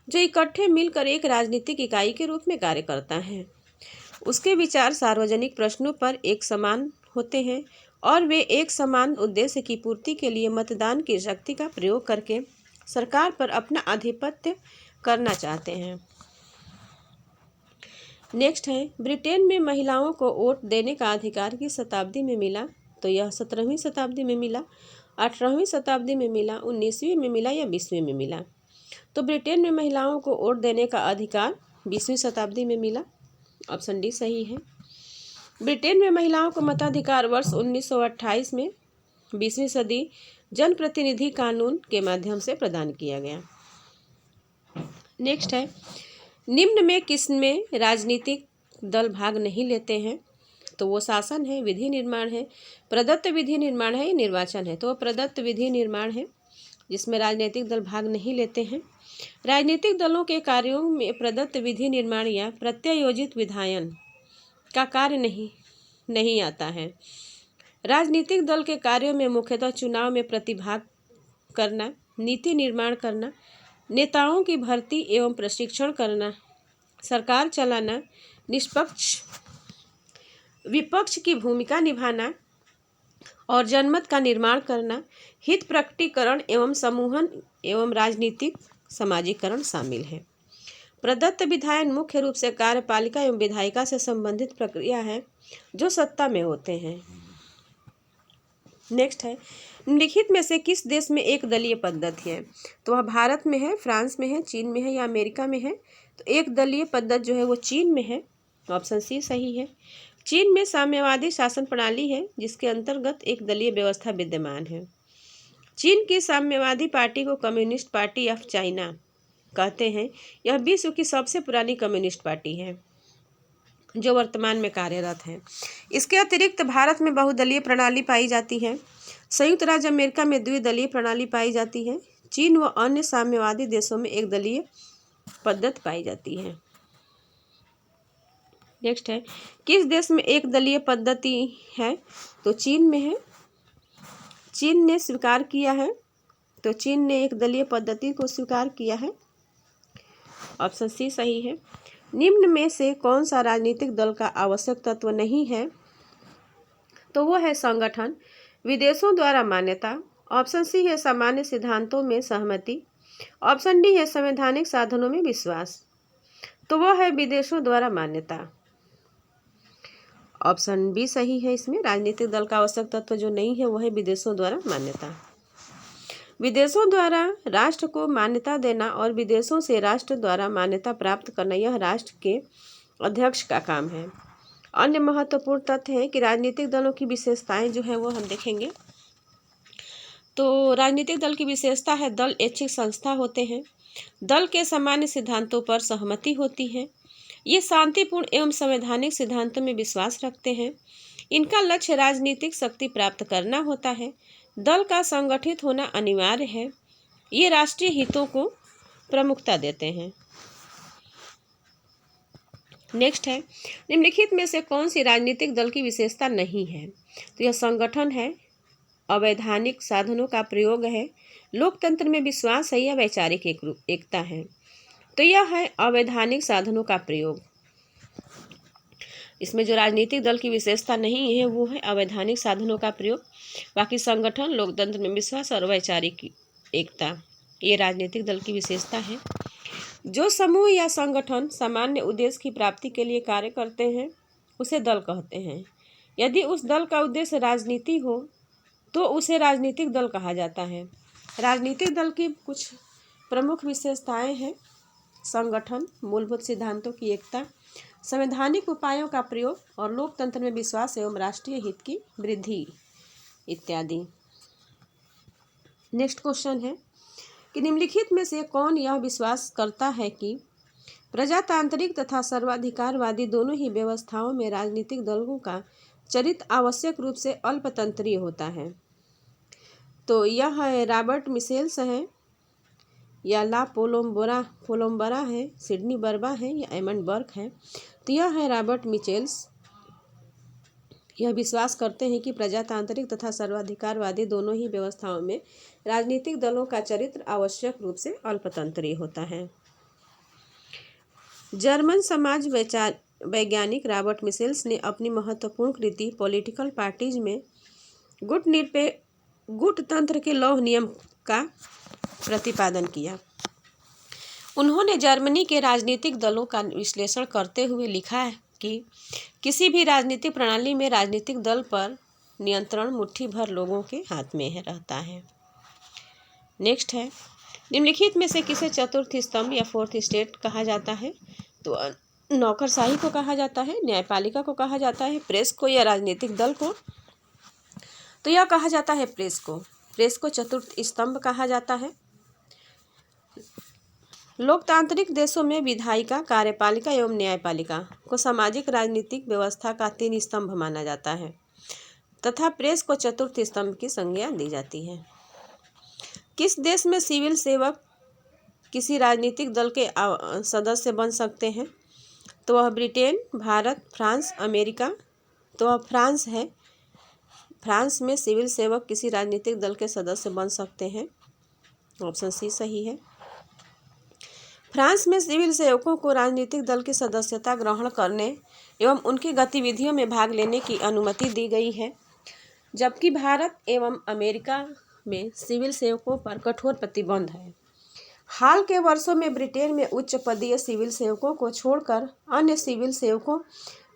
जो इकट्ठे मिलकर एक राजनीतिक इकाई के रूप में कार्य करता है। उसके विचार सार्वजनिक प्रश्नों पर एक समान होते हैं और वे एक समान उद्देश्य की पूर्ति के लिए मतदान की शक्ति का प्रयोग करके सरकार पर अपना आधिपत्य करना चाहते हैं। नेक्स्ट है, ब्रिटेन में महिलाओं को वोट देने का अधिकार किस शताब्दी में मिला? तो यह 17वीं शताब्दी में मिला, 18वीं शताब्दी में मिला, 19वीं में मिला या 20वीं में मिला? तो ब्रिटेन में महिलाओं को वोट देने का अधिकार 20वीं शताब्दी में मिला। ऑप्शन डी सही है। ब्रिटेन में महिलाओं को मताधिकार वर्ष 1928 में 20वीं सदी जनप्रतिनिधि कानून के माध्यम से प्रदान किया गया। नेक्स्ट है, निम्न में किसमें राजनीतिक दल भाग नहीं लेते हैं? तो वो शासन है, विधि निर्माण है, प्रदत्त विधि निर्माण है या निर्वाचन है? तो वो प्रदत्त विधि निर्माण है जिसमें राजनीतिक दल भाग नहीं लेते हैं। राजनीतिक दलों के कार्यों में प्रदत्त विधि निर्माण या प्रत्यायोजित विधायन का कार्य नहीं आता है। राजनीतिक दल के कार्यों में मुख्यतः चुनाव में प्रतिभाग करना, नीति निर्माण करना, नेताओं की भर्ती एवं प्रशिक्षण करना, सरकार चलाना, निष्पक्ष विपक्ष की भूमिका निभाना और जनमत का निर्माण करना, हित प्रकटीकरण एवं समूहन एवं राजनीतिक सामाजिकरण शामिल है। प्रदत्त विधायन मुख्य रूप से कार्यपालिका एवं विधायिका से संबंधित प्रक्रिया है जो सत्ता में होते हैं। नेक्स्ट है, निम्नलिखित में से किस देश में एक दलीय पद्धति है? तो वह भारत में है, फ्रांस में है, चीन में है या अमेरिका में है? तो एक दलीय पद्धति जो है वो चीन में है। ऑप्शन सी सही है। चीन में साम्यवादी शासन प्रणाली है जिसके अंतर्गत एक दलीय व्यवस्था विद्यमान है। चीन की साम्यवादी पार्टी को कम्युनिस्ट पार्टी ऑफ चाइना कहते हैं। यह विश्व की सबसे पुरानी कम्युनिस्ट पार्टी है जो वर्तमान में कार्यरत है। इसके अतिरिक्त भारत में बहुदलीय प्रणाली पाई जाती है। संयुक्त राज्य अमेरिका में द्विदलीय प्रणाली पाई जाती है। चीन व अन्य साम्यवादी देशों में एक दलीय पद्धति पाई जाती है। नेक्स्ट है, किस देश में एक दलीय पद्धति है? तो चीन में है। चीन ने स्वीकार किया है। तो चीन ने एक दलीय पद्धति को स्वीकार किया है। ऑप्शन सी सही है। निम्न में से कौन सा राजनीतिक दल का आवश्यक तत्व नहीं है? तो वो है संगठन, विदेशों द्वारा मान्यता। ऑप्शन सी है सामान्य सिद्धांतों में सहमति। ऑप्शन डी है संवैधानिक साधनों में विश्वास। तो वो है विदेशों द्वारा मान्यता। ऑप्शन बी सही है। इसमें राजनीतिक दल का आवश्यक तत्व जो नहीं है वो है विदेशों द्वारा मान्यता। विदेशों द्वारा राष्ट्र को मान्यता देना और विदेशों से राष्ट्र द्वारा मान्यता प्राप्त करना यह राष्ट्र के अध्यक्ष का काम है। अन्य महत्वपूर्ण तथ्य है कि राजनीतिक दलों की विशेषताएं जो है वो हम देखेंगे। तो राजनीतिक दल की विशेषता है दल ऐच्छिक संस्था होते हैं। दल के सामान्य सिद्धांतों पर सहमति होती है। ये शांतिपूर्ण एवं संवैधानिक सिद्धांतों में विश्वास रखते हैं। इनका लक्ष्य राजनीतिक शक्ति प्राप्त करना होता है। दल का संगठित होना अनिवार्य है। ये राष्ट्रीय हितों को प्रमुखता देते हैं। नेक्स्ट है, निम्नलिखित में से कौन सी राजनीतिक दल की विशेषता नहीं है? तो यह संगठन है, अवैधानिक साधनों का प्रयोग है, लोकतंत्र में विश्वास है या वैचारिक एकता है? तो यह है अवैधानिक साधनों का प्रयोग। इसमें जो राजनीतिक दल की विशेषता नहीं है वो है अवैधानिक साधनों का प्रयोग। बाकी संगठन, लोकतंत्र में विश्वास और वैचारिक एकता ये राजनीतिक दल की विशेषता है। जो समूह या संगठन सामान्य उद्देश्य की प्राप्ति के लिए कार्य करते हैं उसे दल कहते हैं। यदि उस दल का उद्देश्य राजनीति हो तो उसे राजनीतिक दल कहा जाता है। राजनीतिक दल की कुछ प्रमुख विशेषताएं हैं: संगठन, मूलभूत सिद्धांतों की एकता, संवैधानिक उपायों का प्रयोग और लोकतंत्र में विश्वास एवं राष्ट्रीय हित की वृद्धि इत्यादि। नेक्स्ट क्वेश्चन है कि निम्नलिखित में से कौन यह विश्वास करता है कि प्रजातांत्रिक तथा सर्वाधिकारवादी दोनों ही व्यवस्थाओं में राजनीतिक दलों का चरित्र आवश्यक रूप से अल्पतंत्रीय होता है? तो यह है रॉबर्ट मिशेल्स है या ला पोलोम्बरा है, सिडनी बर्बा है या एमंड बर्क है? तो यह है रॉबर्ट मिशेल्स। यह विश्वास करते हैं कि प्रजातांत्रिक तथा सर्वाधिकारवादी दोनों ही व्यवस्थाओं में राजनीतिक दलों का चरित्र आवश्यक रूप से अल्पतंत्रीय होता है। जर्मन समाज वैज्ञानिक रॉबर्ट मिशेल्स ने अपनी महत्वपूर्ण कृति पॉलिटिकल पार्टीज में गुटतंत्र के लौह नियम का प्रतिपादन किया। उन्होंने जर्मनी के राजनीतिक दलों का विश्लेषण करते हुए लिखा है कि किसी भी राजनीतिक प्रणाली में राजनीतिक दल पर नियंत्रण मुट्ठी भर लोगों के हाथ में रहता है। नेक्स्ट है, निम्नलिखित में से किसे चतुर्थ स्तंभ या फोर्थ स्टेट कहा जाता है? तो नौकरशाही को कहा जाता है, न्यायपालिका को कहा जाता है, प्रेस को या राजनीतिक दल को? तो यह कहा जाता है प्रेस को। प्रेस को चतुर्थ स्तंभ कहा जाता है। लोकतांत्रिक देशों में विधायिका, कार्यपालिका एवं न्यायपालिका को सामाजिक राजनीतिक व्यवस्था का 3 स्तंभ माना जाता है तथा प्रेस को चतुर्थ स्तंभ की संज्ञा दी जाती है। किस देश में सिविल सेवक किसी राजनीतिक दल के सदस्य बन सकते हैं? तो वह ब्रिटेन, भारत, फ्रांस, अमेरिका। तो वह फ्रांस है। फ्रांस में सिविल सेवक किसी राजनीतिक दल के सदस्य बन सकते हैं। ऑप्शन सी सही है। फ्रांस में सिविल सेवकों को राजनीतिक दल की सदस्यता ग्रहण करने एवं उनकी गतिविधियों में भाग लेने की अनुमति दी गई है, जबकि भारत एवं अमेरिका में सिविल सेवकों पर कठोर प्रतिबंध है। हाल के वर्षों में ब्रिटेन में उच्च पदीय सिविल सेवकों को छोड़कर अन्य सिविल सेवकों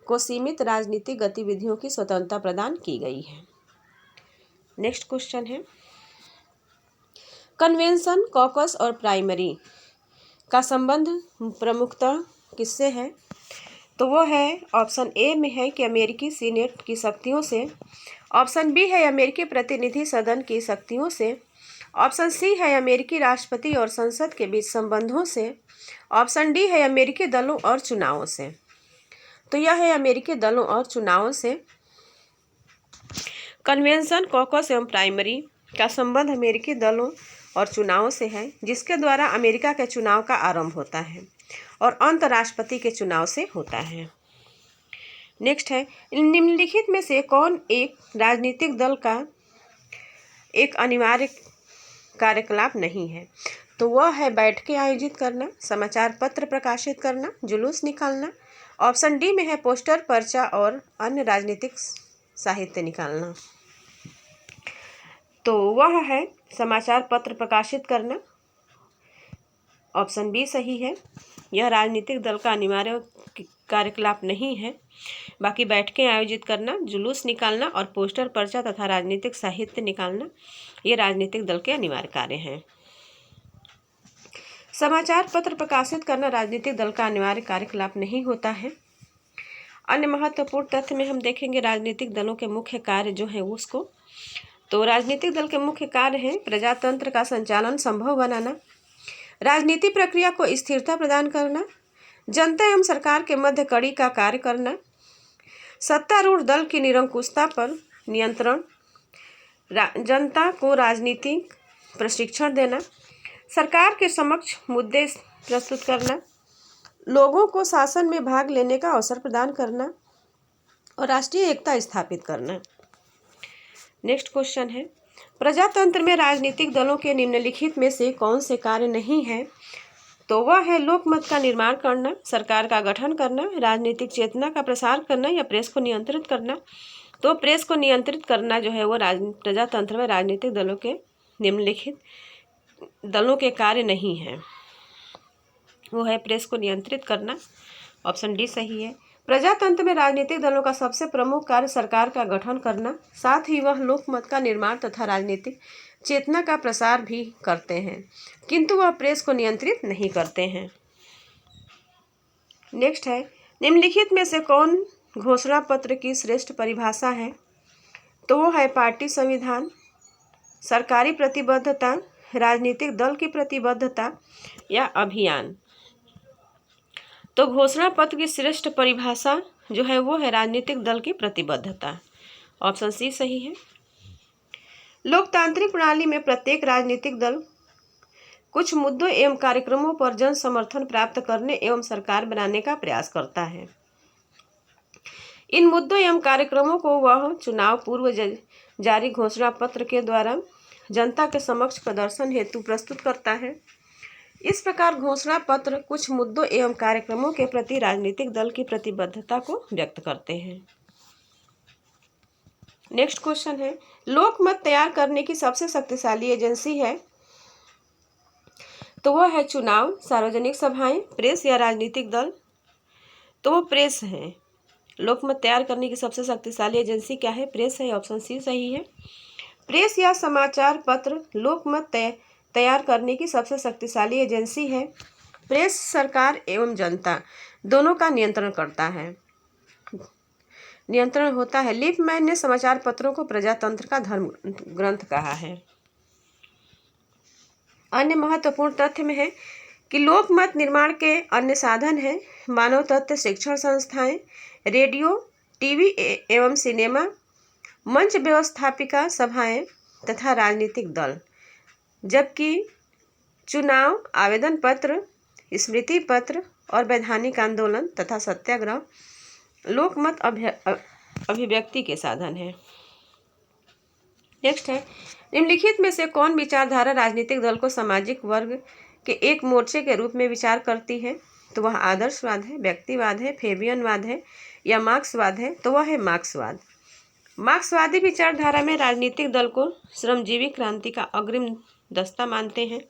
को सीमित राजनीतिक गतिविधियों की स्वतंत्रता प्रदान की गई है। नेक्स्ट क्वेश्चन है, कन्वेंशन, कॉकस और प्राइमरी का संबंध प्रमुखतः किससे है? तो वो है ऑप्शन ए में है कि अमेरिकी सीनेट की शक्तियों से, ऑप्शन बी है अमेरिकी प्रतिनिधि सदन की शक्तियों से, ऑप्शन सी है अमेरिकी राष्ट्रपति और संसद के बीच संबंधों से, ऑप्शन डी है अमेरिकी दलों और चुनावों से। तो यह है अमेरिकी दलों और चुनावों से। कन्वेंशन, कॉकस एवं प्राइमरी का संबंध अमेरिकी दलों और चुनावों से है, जिसके द्वारा अमेरिका के चुनाव का आरंभ होता है और अंत राष्ट्रपति के चुनाव से होता है। नेक्स्ट है, निम्नलिखित में से कौन एक राजनीतिक दल का एक अनिवार्य कार्यकलाप नहीं है? तो वह है बैठकें आयोजित करना, समाचार पत्र प्रकाशित करना, जुलूस निकालना। ऑप्शन डी में है पोस्टर, पर्चा और अन्य राजनीतिक साहित्य निकालना। तो वह है समाचार पत्र प्रकाशित करना। ऑप्शन बी सही है। यह राजनीतिक दल का अनिवार्य कार्यकलाप नहीं है। बाकी बैठकें आयोजित करना, जुलूस निकालना और पोस्टर, पर्चा तथा राजनीतिक साहित्य निकालना ये राजनीतिक दल के अनिवार्य कार्य हैं। समाचार पत्र प्रकाशित करना राजनीतिक दल का अनिवार्य कार्यकलाप नहीं होता है। अन्य महत्वपूर्ण तथ्य में हम देखेंगे राजनीतिक दलों के मुख्य कार्य जो है उसको। तो राजनीतिक दल के मुख्य कार्य हैं प्रजातंत्र का संचालन संभव बनाना, राजनीति प्रक्रिया को स्थिरता प्रदान करना, जनता एवं सरकार के मध्य कड़ी का कार्य करना, सत्तारूढ़ दल की निरंकुशता पर नियंत्रण, जनता को राजनीतिक प्रशिक्षण देना, सरकार के समक्ष मुद्दे प्रस्तुत करना, लोगों को शासन में भाग लेने का अवसर प्रदान करना और राष्ट्रीय एकता स्थापित करना। नेक्स्ट क्वेश्चन है, प्रजातंत्र में राजनीतिक दलों के निम्नलिखित में से कौन से कार्य नहीं है? तो वह है लोकमत का निर्माण करना, सरकार का गठन करना, राजनीतिक चेतना का प्रसार करना या प्रेस को नियंत्रित करना। तो प्रेस को नियंत्रित करना जो है वो प्रजातंत्र में राजनीतिक दलों के निम्नलिखित दलों के कार्य नहीं है, वो है प्रेस को नियंत्रित करना। ऑप्शन डी सही है। प्रजातंत्र में राजनीतिक दलों का सबसे प्रमुख कार्य सरकार का गठन करना, साथ ही वह लोकमत का निर्माण तथा राजनीतिक चेतना का प्रसार भी करते हैं, किंतु वह प्रेस को नियंत्रित नहीं करते हैं। नेक्स्ट है, निम्नलिखित में से कौन घोषणा पत्र की श्रेष्ठ परिभाषा है? तो वो है पार्टी संविधान, सरकारी प्रतिबद्धता, राजनीतिक दल की प्रतिबद्धता या अभियान। तो घोषणा पत्र की श्रेष्ठ परिभाषा जो है वो है राजनीतिक दल की प्रतिबद्धता। ऑप्शन सी सही है। लोकतांत्रिक प्रणाली में प्रत्येक राजनीतिक दल कुछ मुद्दों एवं कार्यक्रमों पर जन समर्थन प्राप्त करने एवं सरकार बनाने का प्रयास करता है। इन मुद्दों एवं कार्यक्रमों को वह चुनाव पूर्व जारी घोषणा पत्र के द्वारा जनता के समक्ष प्रदर्शन हेतु प्रस्तुत करता है। इस प्रकार घोषणा पत्र कुछ मुद्दों एवं कार्यक्रमों के प्रति राजनीतिक दल की प्रतिबद्धता को व्यक्त करते हैं। नेक्स्ट क्वेश्चन है, लोकमत तैयार करने की सबसे शक्तिशाली एजेंसी है? तो वह है चुनाव, सार्वजनिक सभाएं, प्रेस या राजनीतिक दल। तो वो प्रेस है। लोकमत तैयार करने की सबसे शक्तिशाली एजेंसी क्या है? प्रेस है। ऑप्शन सी सही है। प्रेस या समाचार पत्र लोकमत तैयार करने की सबसे शक्तिशाली एजेंसी है। प्रेस सरकार एवं जनता दोनों का नियंत्रण करता है, नियंत्रण होता है। लिपमैन ने समाचार पत्रों को प्रजातंत्र का धर्म ग्रंथ कहा है। अन्य महत्वपूर्ण तथ्य में है कि लोकमत निर्माण के अन्य साधन हैं मानव तत्व शिक्षण संस्थाएं, रेडियो, टीवी एवं सिनेमा, मंच व्यवस्थापिका सभाएं तथा राजनीतिक दल, जबकि चुनाव, आवेदन पत्र, स्मृति पत्र और वैधानिक आंदोलन तथा सत्याग्रह लोकमत अभिव्यक्ति के साधन हैं। नेक्स्ट है, निम्नलिखित में से कौन विचारधारा राजनीतिक दल को सामाजिक वर्ग के एक मोर्चे के रूप में विचार करती है? तो वह आदर्शवाद है, व्यक्तिवाद है, फेबियनवाद है या मार्क्सवाद है? तो वह है मार्क्सवाद। मार्क्सवादी विचारधारा में राजनीतिक दल को श्रमजीवी क्रांति का अग्रिम दस्ता मानते हैं।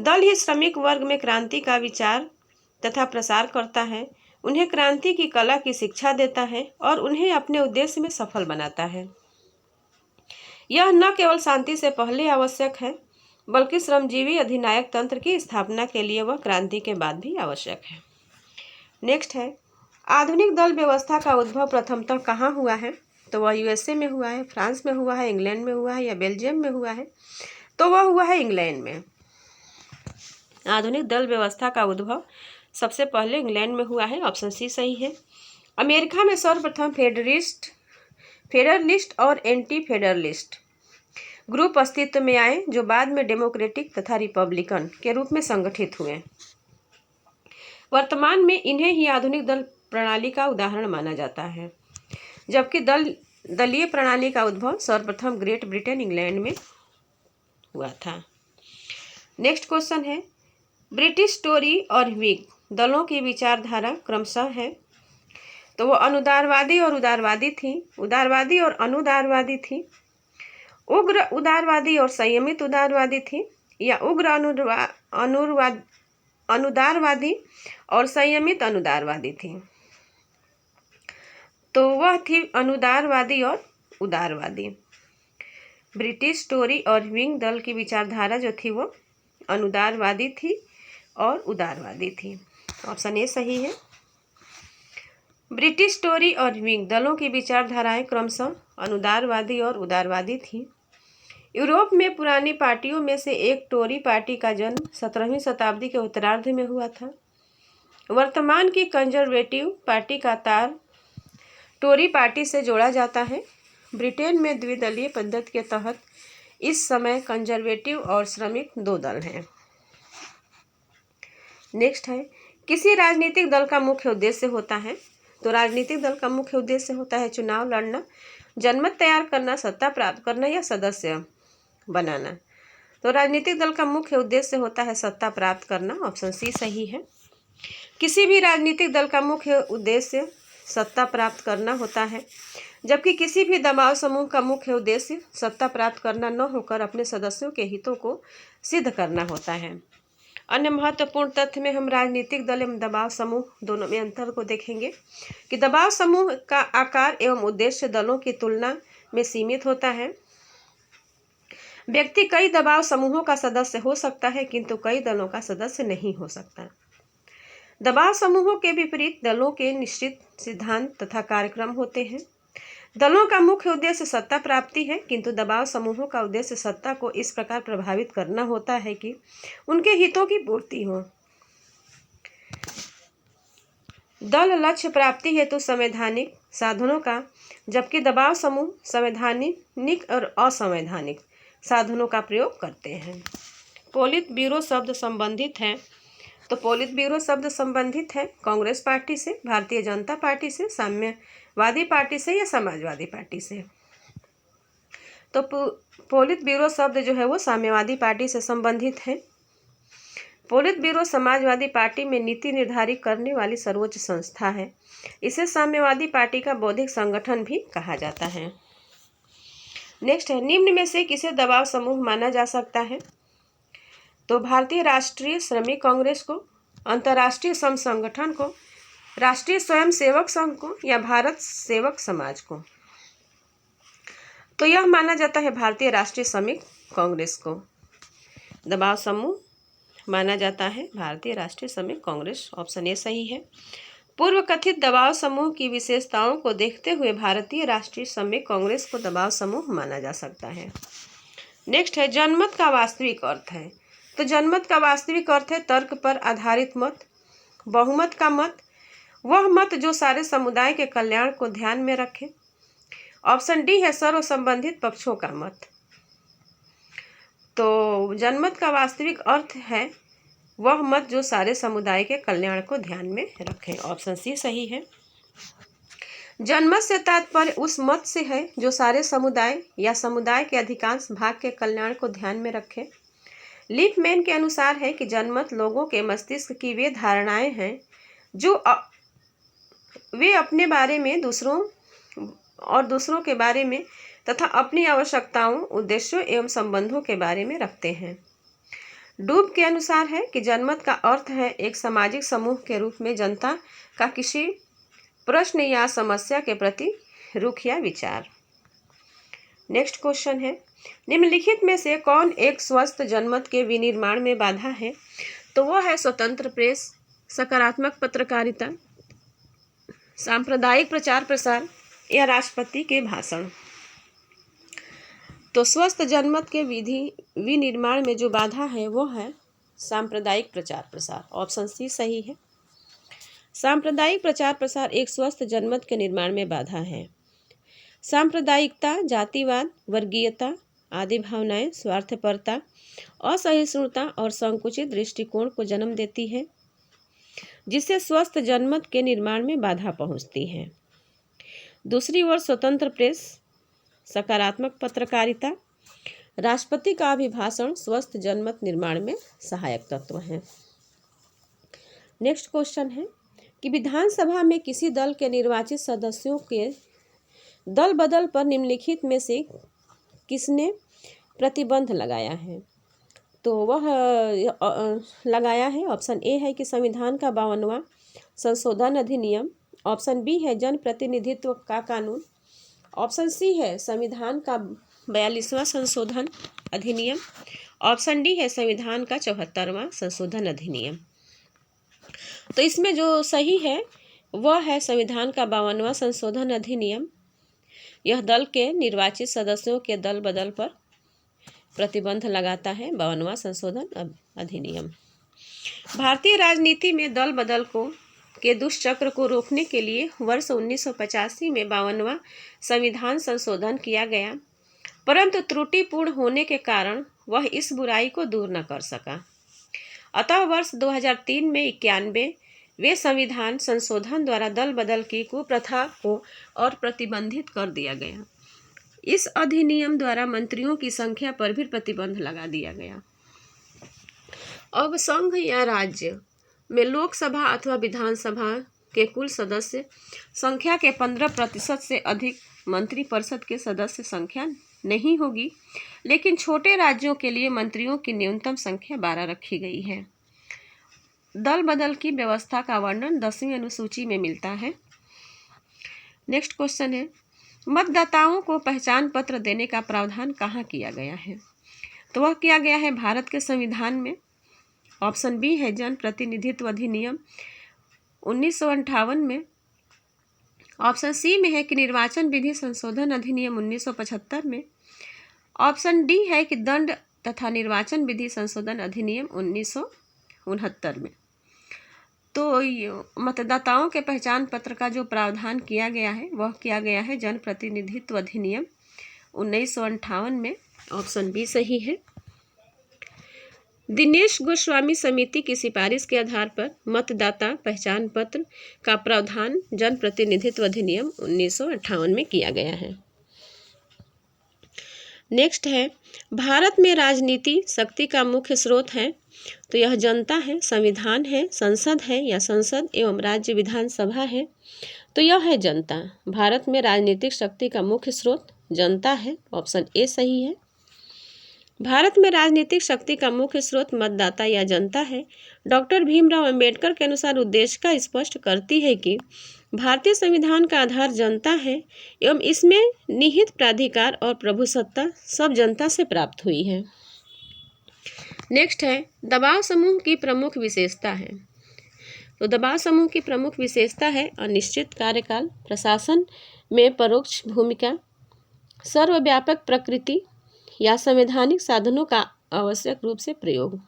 दल ही श्रमिक वर्ग में क्रांति का विचार तथा प्रसार करता है, उन्हें क्रांति की कला की शिक्षा देता है और उन्हें अपने उद्देश्य में सफल बनाता है। यह न केवल शांति से पहले आवश्यक है बल्कि श्रमजीवी अधिनायक तंत्र की स्थापना के लिए वह क्रांति के बाद भी आवश्यक है। नेक्स्ट है, आधुनिक दल व्यवस्था का उद्भव प्रथमतः कहाँ हुआ है? तो वह यूएसए में हुआ है, फ्रांस में हुआ है, इंग्लैंड में हुआ है या बेल्जियम में हुआ है? तो वह हुआ है इंग्लैंड में। आधुनिक दल व्यवस्था का उद्भव सबसे पहले इंग्लैंड में हुआ है, ऑप्शन सी सही है। अमेरिका में सर्वप्रथम फेडरलिस्ट और एंटी फेडरलिस्ट ग्रुप अस्तित्व में आए जो बाद में डेमोक्रेटिक तथा रिपब्लिकन के रूप में संगठित हुए। वर्तमान में इन्हें ही आधुनिक दल प्रणाली का उदाहरण माना जाता है, जबकि दलीय प्रणाली का उद्भव सर्वप्रथम ग्रेट ब्रिटेन इंग्लैंड में हुआ था। नेक्स्ट क्वेश्चन है, ब्रिटिश टोरी और व्हिग दलों की विचारधारा क्रमशः है? तो वो अनुदारवादी और उदारवादी थी, उदारवादी और अनुदारवादी थी, उग्र उदारवादी और संयमित उदारवादी थी या उग्र अनुदारवादी और संयमित अनुदारवादी थी? तो वह थी अनुदारवादी और उदारवादी। ब्रिटिश टोरी और व्हिग दल की विचारधारा जो थी वो अनुदारवादी थी और उदारवादी थी। ऑप्शन ए सही है। ब्रिटिश टोरी और व्हिग दलों की विचारधाराएं क्रमशः अनुदारवादी और उदारवादी थी। यूरोप में पुरानी पार्टियों में से एक टोरी पार्टी का जन्म 17वीं शताब्दी के उत्तरार्ध में हुआ था। वर्तमान की कंजर्वेटिव पार्टी का तार टोरी पार्टी से जोड़ा जाता है। ब्रिटेन में द्विदलीय पद्धति के तहत इस समय कंजर्वेटिव और श्रमिक दो दल हैं। नेक्स्ट है, किसी राजनीतिक दल का मुख्य उद्देश्य होता है? तो राजनीतिक दल का मुख्य उद्देश्य होता है चुनाव लड़ना, जनमत तैयार करना, सत्ता प्राप्त करना या सदस्य बनाना। तो राजनीतिक दल का मुख्य उद्देश्य होता है सत्ता प्राप्त करना। ऑप्शन सी सही है। किसी भी राजनीतिक दल का मुख्य उद्देश्य सत्ता प्राप्त करना होता है, जबकि किसी भी दबाव समूह का मुख्य उद्देश्य सत्ता प्राप्त करना न होकर अपने सदस्यों के हितों को सिद्ध करना होता है। अन्य महत्वपूर्ण तथ्य में हम राजनीतिक दल एवं दबाव समूह दोनों में अंतर को देखेंगे कि दबाव समूह का आकार एवं उद्देश्य दलों की तुलना में सीमित होता है। व्यक्ति कई दबाव समूहों का सदस्य हो सकता है किंतु कई दलों का सदस्य नहीं हो सकता। दबाव समूहों के विपरीत दलों के निश्चित सिद्धांत तथा कार्यक्रम होते हैं। दलों का मुख्य उद्देश्य सत्ता प्राप्ति है किंतु दबाव समूहों का उद्देश्य सत्ता को इस प्रकार प्रभावित करना होता है कि उनके हितों की पूर्ति हो। दल लक्ष्य प्राप्ति हेतु संवैधानिक साधनों का, जबकि दबाव समूह संवैधानिक और असंवैधानिक साधनों का प्रयोग करते हैं। पोलित ब्यूरो शब्द संबंधित है, तो पोलित ब्यूरो शब्द संबंधित है कांग्रेस पार्टी से, भारतीय जनता पार्टी से, साम्यवादी पार्टी से या समाजवादी पार्टी से। तो पोलित ब्यूरो शब्द जो है वो साम्यवादी पार्टी से संबंधित है। पोलित ब्यूरो समाजवादी पार्टी में नीति निर्धारित करने वाली सर्वोच्च संस्था है। इसे साम्यवादी पार्टी का बौद्धिक संगठन भी कहा जाता है। नेक्स्ट है, निम्न में से किसे दबाव समूह माना जा सकता है? तो भारतीय राष्ट्रीय श्रमिक कांग्रेस को, अंतर्राष्ट्रीय श्रम संगठन को, राष्ट्रीय स्वयं सेवक संघ को या भारत सेवक समाज को। तो यह माना जाता है भारतीय राष्ट्रीय श्रमिक कांग्रेस को दबाव समूह माना जाता है, भारतीय राष्ट्रीय श्रमिक कांग्रेस। ऑप्शन ए सही है। पूर्व कथित दबाव समूह की विशेषताओं को देखते हुए भारतीय राष्ट्रीय श्रमिक कांग्रेस को दबाव समूह माना जा सकता है। नेक्स्ट है, जनमत का वास्तविक अर्थ है। तो जनमत का वास्तविक अर्थ है तर्क पर आधारित मत। बहुमत का मत वह मत जो सारे समुदाय के कल्याण को ध्यान में रखे। ऑप्शन डी है सर्व संबंधित पक्षों का मत। तो जनमत का वास्तविक अर्थ है वह मत जो सारे समुदाय के कल्याण को ध्यान में रखे। ऑप्शन सी सही है। जनमत से तात्पर्य उस मत से है जो सारे समुदाय या समुदाय के अधिकांश भाग के कल्याण को ध्यान में रखे। लिपमैन के अनुसार है कि जनमत लोगों के मस्तिष्क की वे धारणाएं हैं जो वे अपने बारे में दूसरों के बारे में तथा अपनी आवश्यकताओं, उद्देश्यों एवं संबंधों के बारे में रखते हैं। डूब के अनुसार है कि जनमत का अर्थ है एक सामाजिक समूह के रूप में जनता का किसी प्रश्न या समस्या के प्रति रुख या विचार। नेक्स्ट क्वेश्चन है, निम्नलिखित में से कौन एक स्वस्थ जनमत के विनिर्माण में बाधा है? तो वह है स्वतंत्र प्रेस, सकारात्मक पत्रकारिता, सांप्रदायिक प्रचार प्रसार या राष्ट्रपति के भाषण। तो स्वस्थ जनमत के विनिर्माण में जो बाधा है वो है सांप्रदायिक प्रचार प्रसार। ऑप्शन सी सही है। सांप्रदायिक प्रचार प्रसार एक स्वस्थ जनमत के निर्माण में बाधा है। सांप्रदायिकता जातिवाद, वर्गीयता आदि भावनाएं, स्वार्थपरता, असहिष्णुता और संकुचित दृष्टिकोण को जन्म देती है, जिससे स्वस्थ जनमत के निर्माण में बाधा पहुंचती है। दूसरी ओर स्वतंत्र प्रेस, सकारात्मक पत्रकारिता, राष्ट्रपति का अभिभाषण स्वस्थ जनमत निर्माण में सहायक तत्व हैं। नेक्स्ट क्वेश्चन है कि विधानसभा में किसी दल के निर्वाचित सदस्यों के दल बदल पर निम्नलिखित में से किसने प्रतिबंध लगाया है? तो वह लगाया है, ऑप्शन ए है कि संविधान का 52वां संशोधन अधिनियम, ऑप्शन बी है जन प्रतिनिधित्व का कानून, ऑप्शन सी है संविधान का 42वां संशोधन अधिनियम, ऑप्शन डी है संविधान का 74वां संशोधन अधिनियम। तो इसमें जो सही है वह है संविधान का 52वां संशोधन अधिनियम। यह दल के निर्वाचित सदस्यों के दल बदल पर प्रतिबंध लगाता है, 52वां संशोधन अधिनियम। भारतीय राजनीति में दल बदल के दुष्चक्र को रोकने के लिए वर्ष 1985 में 52वां संविधान संशोधन किया गया, परंतु त्रुटिपूर्ण होने के कारण वह इस बुराई को दूर न कर सका। अतः वर्ष 2003 में 91वें संविधान संशोधन द्वारा दल बदल की कुप्रथा को और प्रतिबंधित कर दिया गया। इस अधिनियम द्वारा मंत्रियों की संख्या पर भी प्रतिबंध लगा दिया गया। अब संघ या राज्य में लोकसभा अथवा विधानसभा के कुल सदस्य संख्या के 15% से अधिक मंत्रिपरिषद के सदस्य संख्या नहीं होगी, लेकिन छोटे राज्यों के लिए मंत्रियों की न्यूनतम संख्या 12 रखी गई है। दल बदल की व्यवस्था का वर्णन 10वीं अनुसूची में मिलता है। नेक्स्ट क्वेश्चन है, मतदाताओं को पहचान पत्र देने का प्रावधान कहाँ किया गया है? तो वह किया गया है भारत के संविधान में। ऑप्शन बी है जन प्रतिनिधित्व अधिनियम 1958 में, ऑप्शन सी में है कि निर्वाचन विधि संशोधन अधिनियम 1975 में, ऑप्शन डी है कि दंड तथा निर्वाचन विधि संशोधन अधिनियम 1969 में। तो मतदाताओं के पहचान पत्र का जो प्रावधान किया गया है वह किया गया है जन प्रतिनिधित्व अधिनियम 1958 में। ऑप्शन बी सही है। दिनेश गोस्वामी समिति की सिफारिश के आधार पर मतदाता पहचान पत्र का प्रावधान जन प्रतिनिधित्व अधिनियम 1958 में किया गया है। नेक्स्ट है, भारत में राजनीति शक्ति का मुख्य स्रोत है। तो यह जनता है, संविधान है, संसद है या संसद एवं राज्य विधानसभा है। तो यह है जनता। भारत में राजनीतिक शक्ति का मुख्य स्रोत जनता है। ऑप्शन ए सही है। भारत में राजनीतिक शक्ति का मुख्य स्रोत मतदाता या जनता है। डॉक्टर भीमराव अंबेडकर के अनुसार उद्देशिका स्पष्ट करती है कि भारतीय संविधान का आधार जनता है एवं इसमें निहित प्राधिकार और प्रभुसत्ता सब जनता से प्राप्त हुई है। नेक्स्ट है, दबाव समूह की प्रमुख विशेषता है। तो दबाव समूह की प्रमुख विशेषता है अनिश्चित कार्यकाल, प्रशासन में परोक्ष भूमिका, सर्वव्यापक प्रकृति या संवैधानिक साधनों का आवश्यक रूप से प्रयोग।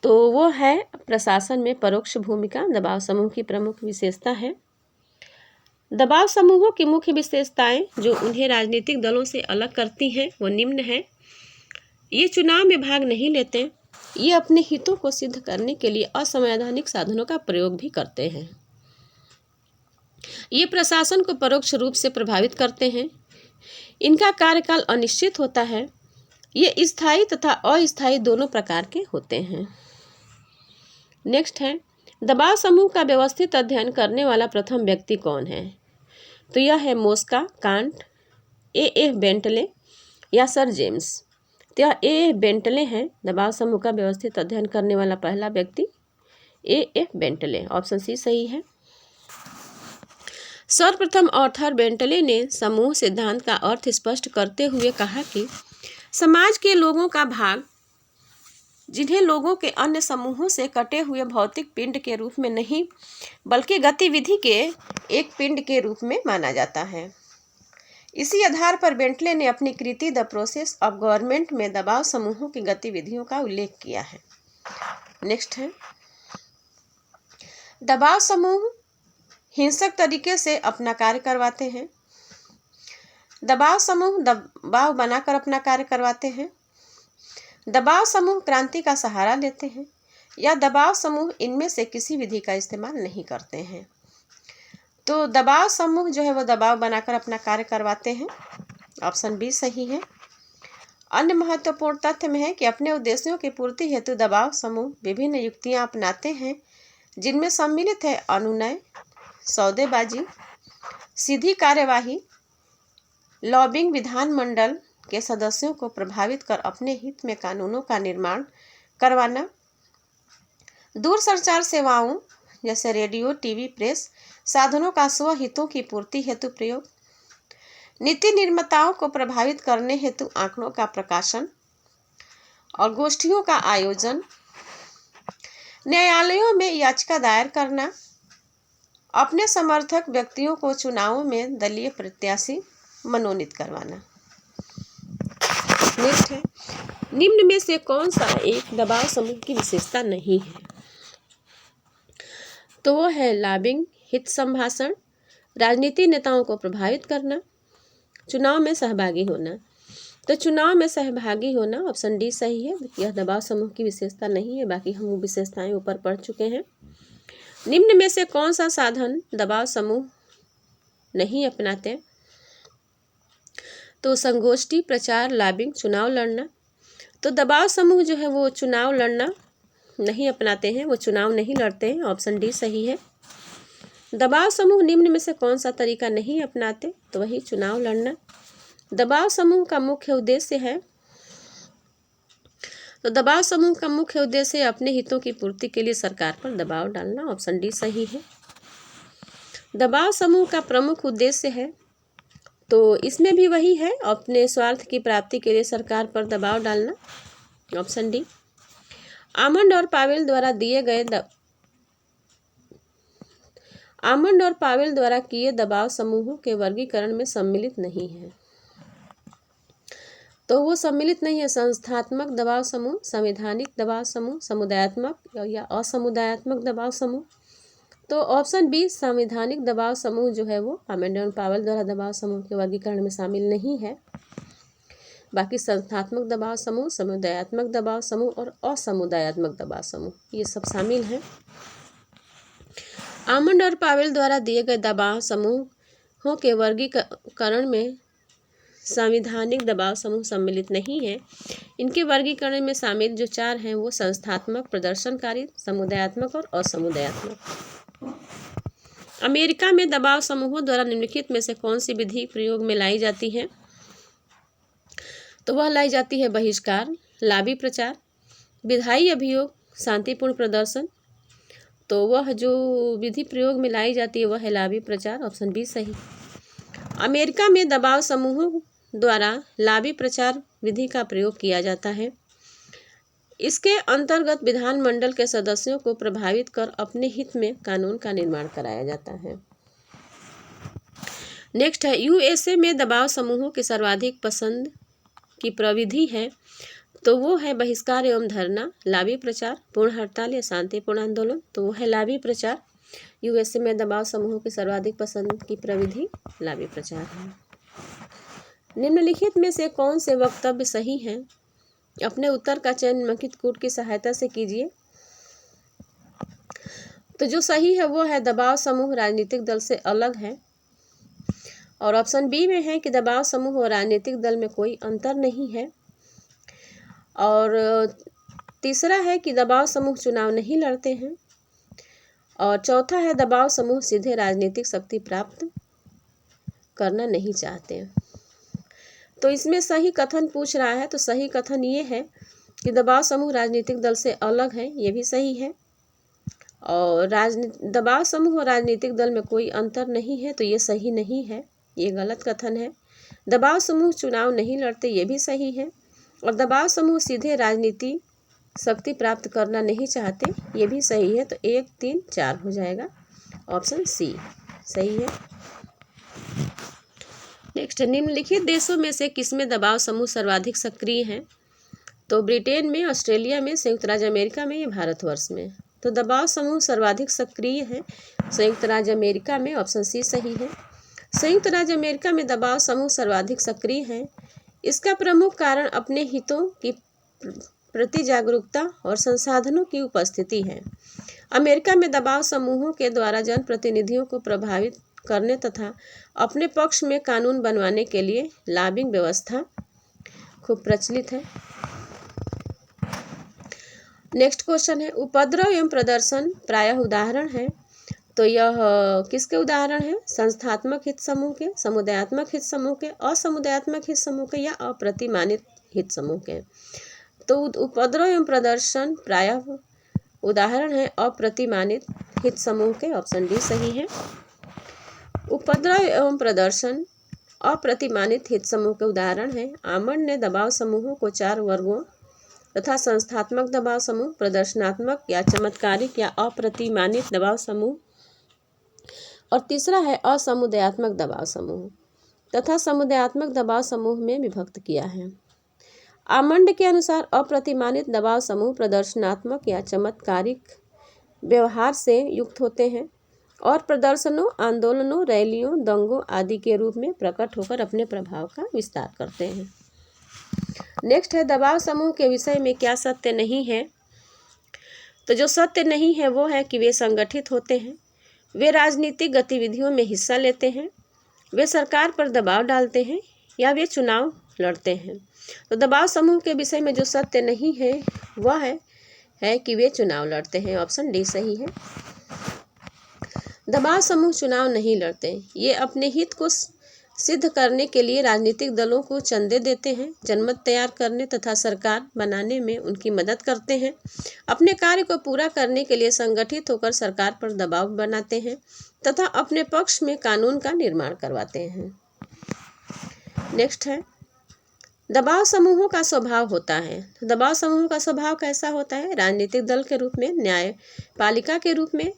तो वो है प्रशासन में परोक्ष भूमिका दबाव समूह की प्रमुख विशेषता है। दबाव समूहों की मुख्य विशेषताएं जो उन्हें राजनीतिक दलों से अलग करती हैं वो निम्न है। ये चुनाव में भाग नहीं लेते। ये अपने हितों को सिद्ध करने के लिए असंवैधानिक साधनों का प्रयोग भी करते हैं। ये प्रशासन को परोक्ष रूप से प्रभावित करते हैं। इनका कार्यकाल अनिश्चित होता है। ये स्थायी तथा अस्थायी दोनों प्रकार के होते हैं। नेक्स्ट है, दबाव समूह का व्यवस्थित अध्ययन करने वाला प्रथम व्यक्ति कौन है? तो यह है मोस्का, कांट, ए बेंटले या सर जेम्स। तो यह ए बेंटले हैं। दबाव समूह का व्यवस्थित अध्ययन करने वाला पहला व्यक्ति ए बेंटले। ऑप्शन सी सही है। सर्वप्रथम आर्थर बेंटले ने समूह सिद्धांत का अर्थ स्पष्ट करते हुए कहा कि समाज के लोगों का भाग, जिन्हें लोगों के अन्य समूहों से कटे हुए भौतिक पिंड के रूप में नहीं बल्कि गतिविधि के एक पिंड के रूप में माना जाता है। इसी आधार पर बेंटले ने अपनी कृति द प्रोसेस ऑफ गवर्नमेंट में दबाव समूहों की गतिविधियों का उल्लेख किया है। नेक्स्ट है, दबाव समूह हिंसक तरीके से अपना कार्य करवाते हैं। दबाव समूह दबाव बनाकर अपना कार्य करवाते हैं। दबाव समूह क्रांति का सहारा लेते हैं या दबाव समूह इनमें से किसी विधि का इस्तेमाल नहीं करते हैं। तो दबाव समूह जो है वो दबाव बनाकर अपना कार्य करवाते हैं। ऑप्शन बी सही है। अन्य महत्वपूर्ण तथ्य में है कि अपने उद्देश्यों की पूर्ति हेतु दबाव समूह विभिन्न युक्तियां अपनाते हैं, जिनमें सम्मिलित है अनुनय, सौदेबाजी, सीधी कार्यवाही, लॉबिंग, विधानमंडल के सदस्यों को प्रभावित कर अपने हित में कानूनों का निर्माण करवाना, दूरसंचार सेवाओं जैसे रेडियो, टीवी, प्रेस साधनों का स्वहितों की पूर्ति हेतु प्रयोग, नीति निर्माताओं को प्रभावित करने हेतु आंकड़ों का प्रकाशन और गोष्ठियों का आयोजन, न्यायालयों में याचिका दायर करना, अपने समर्थक व्यक्तियों को चुनावों में दलीय प्रत्याशी मनोनीत करवाना। नेक्स्ट है, निम्न में से कौन सा एक दबाव समूह की विशेषता नहीं है? तो वो है लॉबिंग, हित संभाषण, राजनीतिक नेताओं को प्रभावित करना, चुनाव में सहभागी होना। तो चुनाव में सहभागी होना ऑप्शन डी सही है। यह दबाव समूह की विशेषता नहीं है। बाकी हम वो विशेषताएं ऊपर पढ़ चुके हैं। निम्न में से कौन सा साधन दबाव समूह नहीं अपनाते? तो संगोष्ठी, प्रचार, लॉबिंग, चुनाव लड़ना। तो दबाव समूह जो है वो चुनाव लड़ना नहीं अपनाते हैं, वो चुनाव नहीं लड़ते हैं। ऑप्शन डी सही है। दबाव समूह निम्न में से कौन सा तरीका नहीं अपनाते? तो वही चुनाव लड़ना। दबाव समूह का मुख्य उद्देश्य है, तो दबाव समूह का मुख्य उद्देश्य अपने हितों की पूर्ति के लिए सरकार पर दबाव डालना। ऑप्शन डी सही है। दबाव समूह का प्रमुख उद्देश्य है, तो इसमें भी वही है, अपने स्वार्थ की प्राप्ति के लिए सरकार पर दबाव डालना। Option D. आमंड और पावेल द्वारा किए दबाव समूहों के वर्गीकरण में सम्मिलित नहीं है। तो वो सम्मिलित नहीं है। संस्थात्मक दबाव समूह, संवैधानिक दबाव समूह, समुदायात्मक या असमुदायात्मक दबाव समूह। तो ऑप्शन बी संवैधानिक दबाव समूह जो है वो आमंड और पावेल द्वारा दबाव समूह के वर्गीकरण में शामिल नहीं है। बाकी संस्थात्मक दबाव समूह, समुदायात्मक दबाव समूह और असमुदायात्मक दबाव समूह ये सब शामिल हैं। आमंड और पावेल द्वारा दिए गए दबाव समूहों के वर्गीकरण में संवैधानिक दबाव समूह सम्मिलित नहीं है। इनके वर्गीकरण में शामिल जो चार हैं वो संस्थात्मक, प्रदर्शनकारी, समुदायात्मक और असमुदायात्मक। अमेरिका में दबाव समूहों द्वारा निम्नलिखित में से कौन सी विधि प्रयोग में लाई जाती है? तो वह लाई जाती है बहिष्कार, लाबी प्रचार, विधायी अभियोग, शांतिपूर्ण प्रदर्शन। तो वह जो विधि प्रयोग में लाई जाती है वह है लाबी प्रचार। ऑप्शन बी सही। अमेरिका में दबाव समूहों द्वारा लाबी प्रचार विधि का प्रयोग किया जाता है। इसके अंतर्गत विधानमंडल के सदस्यों को प्रभावित कर अपने हित में कानून का निर्माण कराया जाता है। नेक्स्ट है, यूएसए में दबाव समूहों की सर्वाधिक पसंद की प्रविधि है। तो वो है बहिष्कार एवं धरना, लाभी प्रचार, पूर्ण हड़ताल या शांतिपूर्ण आंदोलन। तो वो है लाभी प्रचार। यूएसए में दबाव समूहों की सर्वाधिक पसंद की प्रविधि लाभी प्रचार है। निम्नलिखित में से कौन से वक्तव्य सही हैं? अपने उत्तर का चयन निम्नलिखित कूट की सहायता से कीजिए। तो जो सही है वो है दबाव समूह राजनीतिक दल से अलग है। और ऑप्शन बी में है कि दबाव समूह और राजनीतिक दल में कोई अंतर नहीं है। और तीसरा है कि दबाव समूह चुनाव नहीं लड़ते हैं। और चौथा है दबाव समूह सीधे राजनीतिक शक्ति प्राप्त करना नहीं चाहते। तो इसमें सही कथन पूछ रहा है, तो सही कथन ये है कि दबाव समूह राजनीतिक दल से अलग है, ये भी सही है। और दबाव समूह और राजनीतिक दल में कोई अंतर नहीं है, तो ये सही नहीं है, ये गलत कथन है। दबाव समूह चुनाव नहीं लड़ते, ये भी सही है। और दबाव समूह सीधे राजनीति शक्ति प्राप्त करना नहीं चाहते, ये भी सही है। तो 1, 3, 4 हो जाएगा, ऑप्शन सी सही है। नेक्स्ट, निम्नलिखित देशों में से किसमें दबाव समूह सर्वाधिक सक्रिय हैं? तो ब्रिटेन में, ऑस्ट्रेलिया में, संयुक्त राज्य अमेरिका में या भारतवर्ष में? तो दबाव समूह सर्वाधिक सक्रिय है संयुक्त राज्य अमेरिका में, ऑप्शन सी सही है। संयुक्त राज्य अमेरिका में दबाव समूह सर्वाधिक सक्रिय है। इसका प्रमुख कारण अपने हितों की प्रति जागरूकता और संसाधनों की उपस्थिति है। अमेरिका में दबाव समूहों के द्वारा जनप्रतिनिधियों को प्रभावित करने तथा अपने पक्ष में कानून बनवाने के लिए लॉबिंग व्यवस्था खूब प्रचलित है। नेक्स्ट क्वेश्चन है, उपद्रव एवं प्रदर्शन प्रायः उदाहरण है। तो यह किसके उदाहरण है? संस्थात्मक हित समूह के, समुदायात्मक हित समूह के, असमुदायात्मक हित समूह के या अप्रतिमानित हित समूह के। तो उपद्रव एवं प्रदर्शन प्रायः उदाहरण है अप्रतिमानित हित समूह के, ऑप्शन डी सही है। उपद्रव एवं प्रदर्शन अप्रतिमानित हित समूह के उदाहरण है। आमंड ने दबाव समूहों को 4 वर्गों तथा संस्थात्मक दबाव समूह, प्रदर्शनात्मक या चमत्कारिक या अप्रतिमानित दबाव समूह, और तीसरा है असमुदायात्मक दबाव समूह तथा समुदायात्मक दबाव समूह में विभक्त किया है। आमंड के अनुसार अप्रतिमानित दबाव समूह प्रदर्शनात्मक या चमत्कारिक व्यवहार से युक्त होते हैं और प्रदर्शनों, आंदोलनों, रैलियों, दंगों आदि के रूप में प्रकट होकर अपने प्रभाव का विस्तार करते हैं। नेक्स्ट है, दबाव समूह के विषय में क्या सत्य नहीं है? तो जो सत्य नहीं है वो है कि वे संगठित होते हैं, वे राजनीतिक गतिविधियों में हिस्सा लेते हैं, वे सरकार पर दबाव डालते हैं या वे चुनाव लड़ते हैं। तो दबाव समूह के विषय में जो सत्य नहीं है वह है कि वे चुनाव लड़ते हैं, ऑप्शन डी सही है। दबाव समूह चुनाव नहीं लड़ते, ये अपने हित को सिद्ध करने के लिए राजनीतिक दलों को चंदे देते हैं, जनमत तैयार करने तथा सरकार बनाने में उनकी मदद करते हैं, अपने कार्य को पूरा करने के लिए संगठित होकर सरकार पर दबाव बनाते हैं तथा अपने पक्ष में कानून का निर्माण करवाते हैं। नेक्स्ट है, दबाव समूहों का स्वभाव होता है। दबाव समूहों का स्वभाव कैसा होता है? राजनीतिक दल के रूप में, न्यायपालिका के रूप में,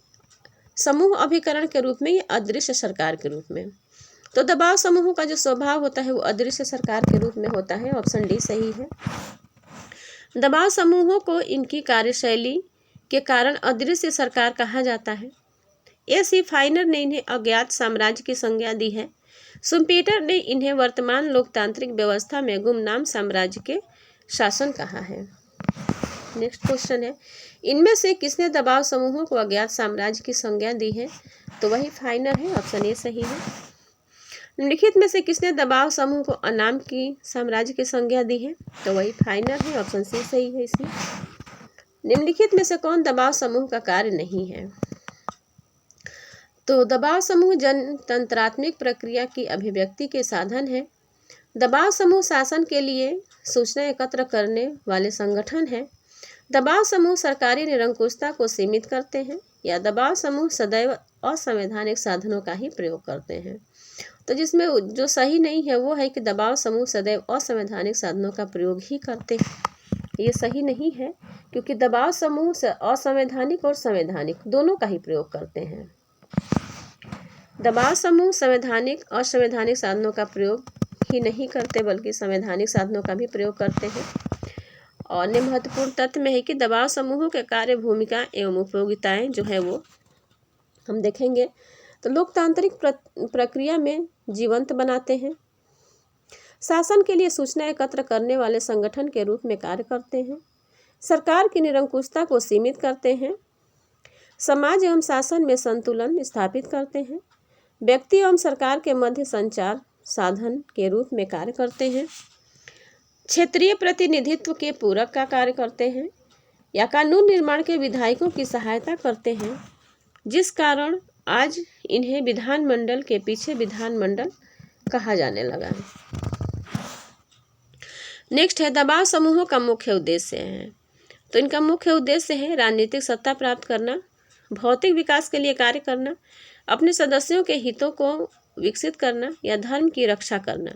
समूह अभिकरण के रूप में या अदृश्य सरकार के रूप में। तो दबाव समूहों का जो स्वभाव होता है वो अदृश्य सरकार के रूप में होता है, ऑप्शन डी सही है। दबाव समूहों को इनकी कार्यशैली के कारण अदृश्य सरकार कहा जाता है। ए.सी. फाइनर ने इन्हें अज्ञात साम्राज्य की संज्ञा दी है। शुम्पीटर ने इन्हें वर्तमान लोकतांत्रिक व्यवस्था में गुमनाम साम्राज्य के शासन कहा है। नेक्स्ट क्वेश्चन है, इनमें से किसने दबाव समूहों को अज्ञात साम्राज्य की संज्ञा दी है? तो वही फाइनर है, ऑप्शन ए सही है। निम्नलिखित में से किसने दबाव समूह को अनाम की साम्राज्य की संज्ञा दी है? तो वही फाइनर है, ऑप्शन सी सही है इसमें। निम्नलिखित में से कौन दबाव समूह का कार्य नहीं है? तो दबाव समूह जनतंत्रात्मक प्रक्रिया की अभिव्यक्ति के साधन है। दबाव समूह शासन के लिए सूचना एकत्र करने वाले संगठन है। दबाव समूह सरकारी निरंकुशता को सीमित करते हैं या दबाव समूह सदैव असंवैधानिक साधनों का ही प्रयोग करते हैं। तो जिसमें जो सही नहीं है वो है कि दबाव समूह सदैव असंवैधानिक साधनों का प्रयोग ही करते हैं, ये सही नहीं है, क्योंकि दबाव समूह असंवैधानिक और संवैधानिक दोनों का ही प्रयोग करते हैं। दबाव समूह संवैधानिक असंवैधानिक साधनों का प्रयोग ही नहीं करते बल्कि संवैधानिक साधनों का भी प्रयोग करते हैं। और अन्य महत्वपूर्ण तथ्य में है कि दबाव समूहों के कार्य, भूमिका एवं उपयोगिताएं जो है वो हम देखेंगे तो लोकतांत्रिक प्रक्रिया में जीवंत बनाते हैं, शासन के लिए सूचना एकत्र करने वाले संगठन के रूप में कार्य करते हैं, सरकार की निरंकुशता को सीमित करते हैं, समाज एवं शासन में संतुलन स्थापित करते हैं, व्यक्ति एवं सरकार के मध्य संचार साधन के रूप में कार्य करते हैं, क्षेत्रीय प्रतिनिधित्व के पूरक का कार्य करते हैं या कानून निर्माण के विधायकों की सहायता करते हैं, जिस कारण आज इन्हें विधानमंडल के पीछे विधानमंडल कहा जाने लगा है। नेक्स्ट है दबाव समूहों का मुख्य उद्देश्य है। तो इनका मुख्य उद्देश्य है राजनीतिक सत्ता प्राप्त करना, भौतिक विकास के लिए कार्य करना, अपने सदस्यों के हितों को विकसित करना या धर्म की रक्षा करना।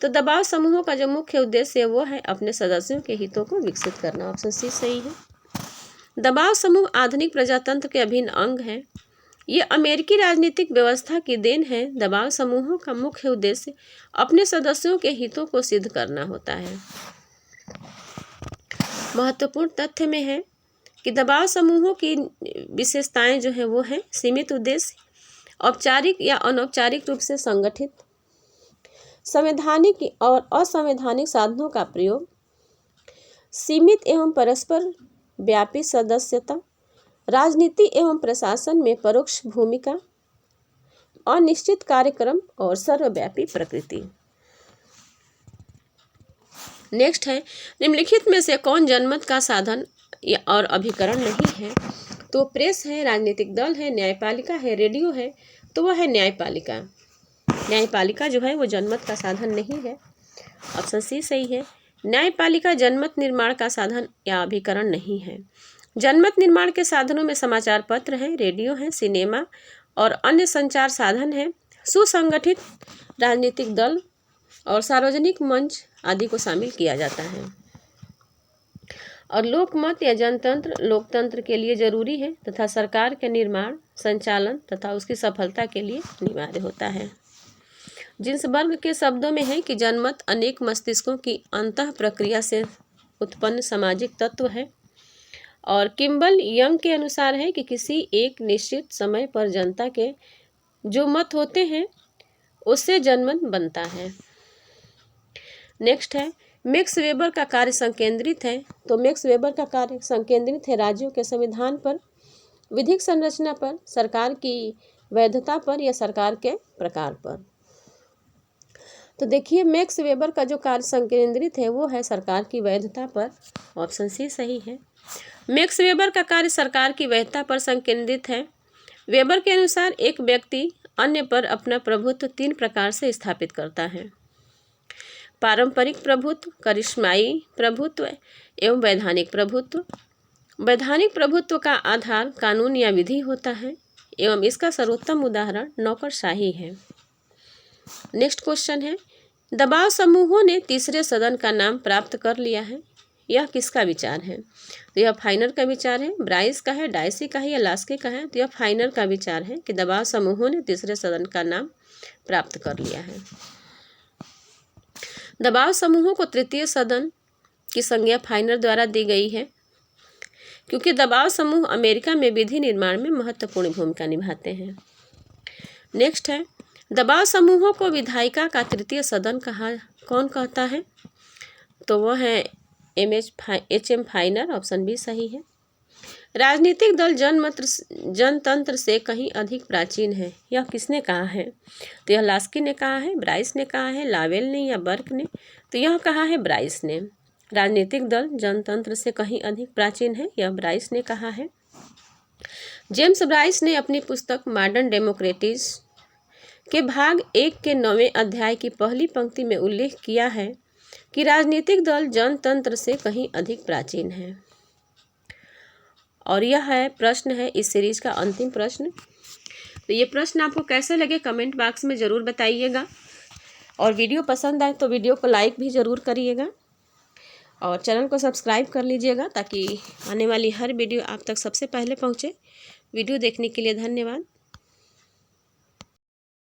तो दबाव समूहों का जो मुख्य उद्देश्य है वो है अपने सदस्यों के हितों को विकसित करना। ऑप्शन सी सही है। दबाव समूह आधुनिक प्रजातंत्र के अभिन्न अंग है। ये अमेरिकी राजनीतिक व्यवस्था की देन है। दबाव समूहों का मुख्य उद्देश्य अपने सदस्यों के हितों को सिद्ध करना होता है। महत्वपूर्ण तथ्य में है कि दबाव समूहों की विशेषताएं जो है वो है सीमित उद्देश्य, औपचारिक या अनौपचारिक रूप से संगठित, संवैधानिक और असंवैधानिक साधनों का प्रयोग, सीमित एवं परस्पर व्यापी सदस्यता, राजनीति एवं प्रशासन में परोक्ष भूमिका, अनिश्चित कार्यक्रम और सर्वव्यापी प्रकृति। नेक्स्ट है निम्नलिखित में से कौन जनमत का साधन और अभिकरण नहीं है। तो प्रेस है, राजनीतिक दल है, न्यायपालिका है, रेडियो है। तो वह है न्यायपालिका। न्यायपालिका जो है वो जनमत का साधन नहीं है। ऑप्शन सी सही है। न्यायपालिका जनमत निर्माण का साधन या अभिकरण नहीं है। जनमत निर्माण के साधनों में समाचार पत्र हैं, रेडियो है, सिनेमा और अन्य संचार साधन हैं, सुसंगठित राजनीतिक दल और सार्वजनिक मंच आदि को शामिल किया जाता है। और लोकमत या जनतंत्र लोकतंत्र के लिए जरूरी है तथा सरकार के निर्माण, संचालन तथा उसकी सफलता के लिए अनिवार्य होता है। जिन्सबर्ग के शब्दों में है कि जनमत अनेक मस्तिष्कों की अंतः प्रक्रिया से उत्पन्न सामाजिक तत्व है। और किम्बल यंग के अनुसार है कि किसी एक निश्चित समय पर जनता के जो मत होते हैं उससे जनमत बनता है। नेक्स्ट है मैक्स वेबर का कार्य संकेंद्रित है। तो मैक्स वेबर का कार्य संकेंद्रित है राज्यों के संविधान पर, विधिक संरचना पर, सरकार की वैधता पर या सरकार के प्रकार पर। तो देखिए मैक्स वेबर का जो कार्य संकेंद्रित है वो है सरकार की वैधता पर। ऑप्शन सी सही है। मैक्स वेबर का कार्य सरकार की वैधता पर संकेंद्रित है। वेबर के अनुसार एक व्यक्ति अन्य पर अपना प्रभुत्व 3 प्रकार से स्थापित करता है: पारंपरिक प्रभुत्व, करिश्माई प्रभुत्व एवं वैधानिक प्रभुत्व। वैधानिक प्रभुत्व का आधार कानून या विधि होता है एवं इसका सर्वोत्तम उदाहरण नौकरशाही है। नेक्स्ट क्वेश्चन है दबाव समूहों ने तीसरे सदन का नाम प्राप्त कर लिया है, यह किसका विचार है। तो यह फाइनर का विचार है, ब्राइस का है, डायसी का है या लास्के का है। तो यह फाइनर का विचार है कि दबाव समूहों ने तीसरे सदन का नाम प्राप्त कर लिया है। दबाव समूहों को तृतीय सदन की संज्ञा फाइनर द्वारा दी गई है क्योंकि दबाव समूह अमेरिका में विधि निर्माण में महत्वपूर्ण भूमिका निभाते हैं। नेक्स्ट है दबाव समूहों को विधायिका का तृतीय सदन कौन कहता है। तो वह है एच.एम. फाइनर। ऑप्शन बी सही है। राजनीतिक दल जनतंत्र से कहीं अधिक प्राचीन है, यह किसने कहा है। तो यह लास्की ने कहा है, ब्राइस ने कहा है, लावेल ने या बर्क ने। तो यह कहा है ब्राइस ने। राजनीतिक दल जनतंत्र से कहीं अधिक प्राचीन है, यह ब्राइस ने कहा है। जेम्स ब्राइस ने अपनी पुस्तक मॉडर्न डेमोक्रेसीज के भाग 1 के 9वें अध्याय की पहली पंक्ति में उल्लेख किया है कि राजनीतिक दल जनतंत्र से कहीं अधिक प्राचीन है। और यह है प्रश्न है इस सीरीज का अंतिम प्रश्न। तो ये प्रश्न आपको कैसे लगे कमेंट बॉक्स में ज़रूर बताइएगा। और वीडियो पसंद आए तो वीडियो को लाइक भी ज़रूर करिएगा और चैनल को सब्सक्राइब कर लीजिएगा ताकि आने वाली हर वीडियो आप तक सबसे पहले पहुँचे। वीडियो देखने के लिए धन्यवाद।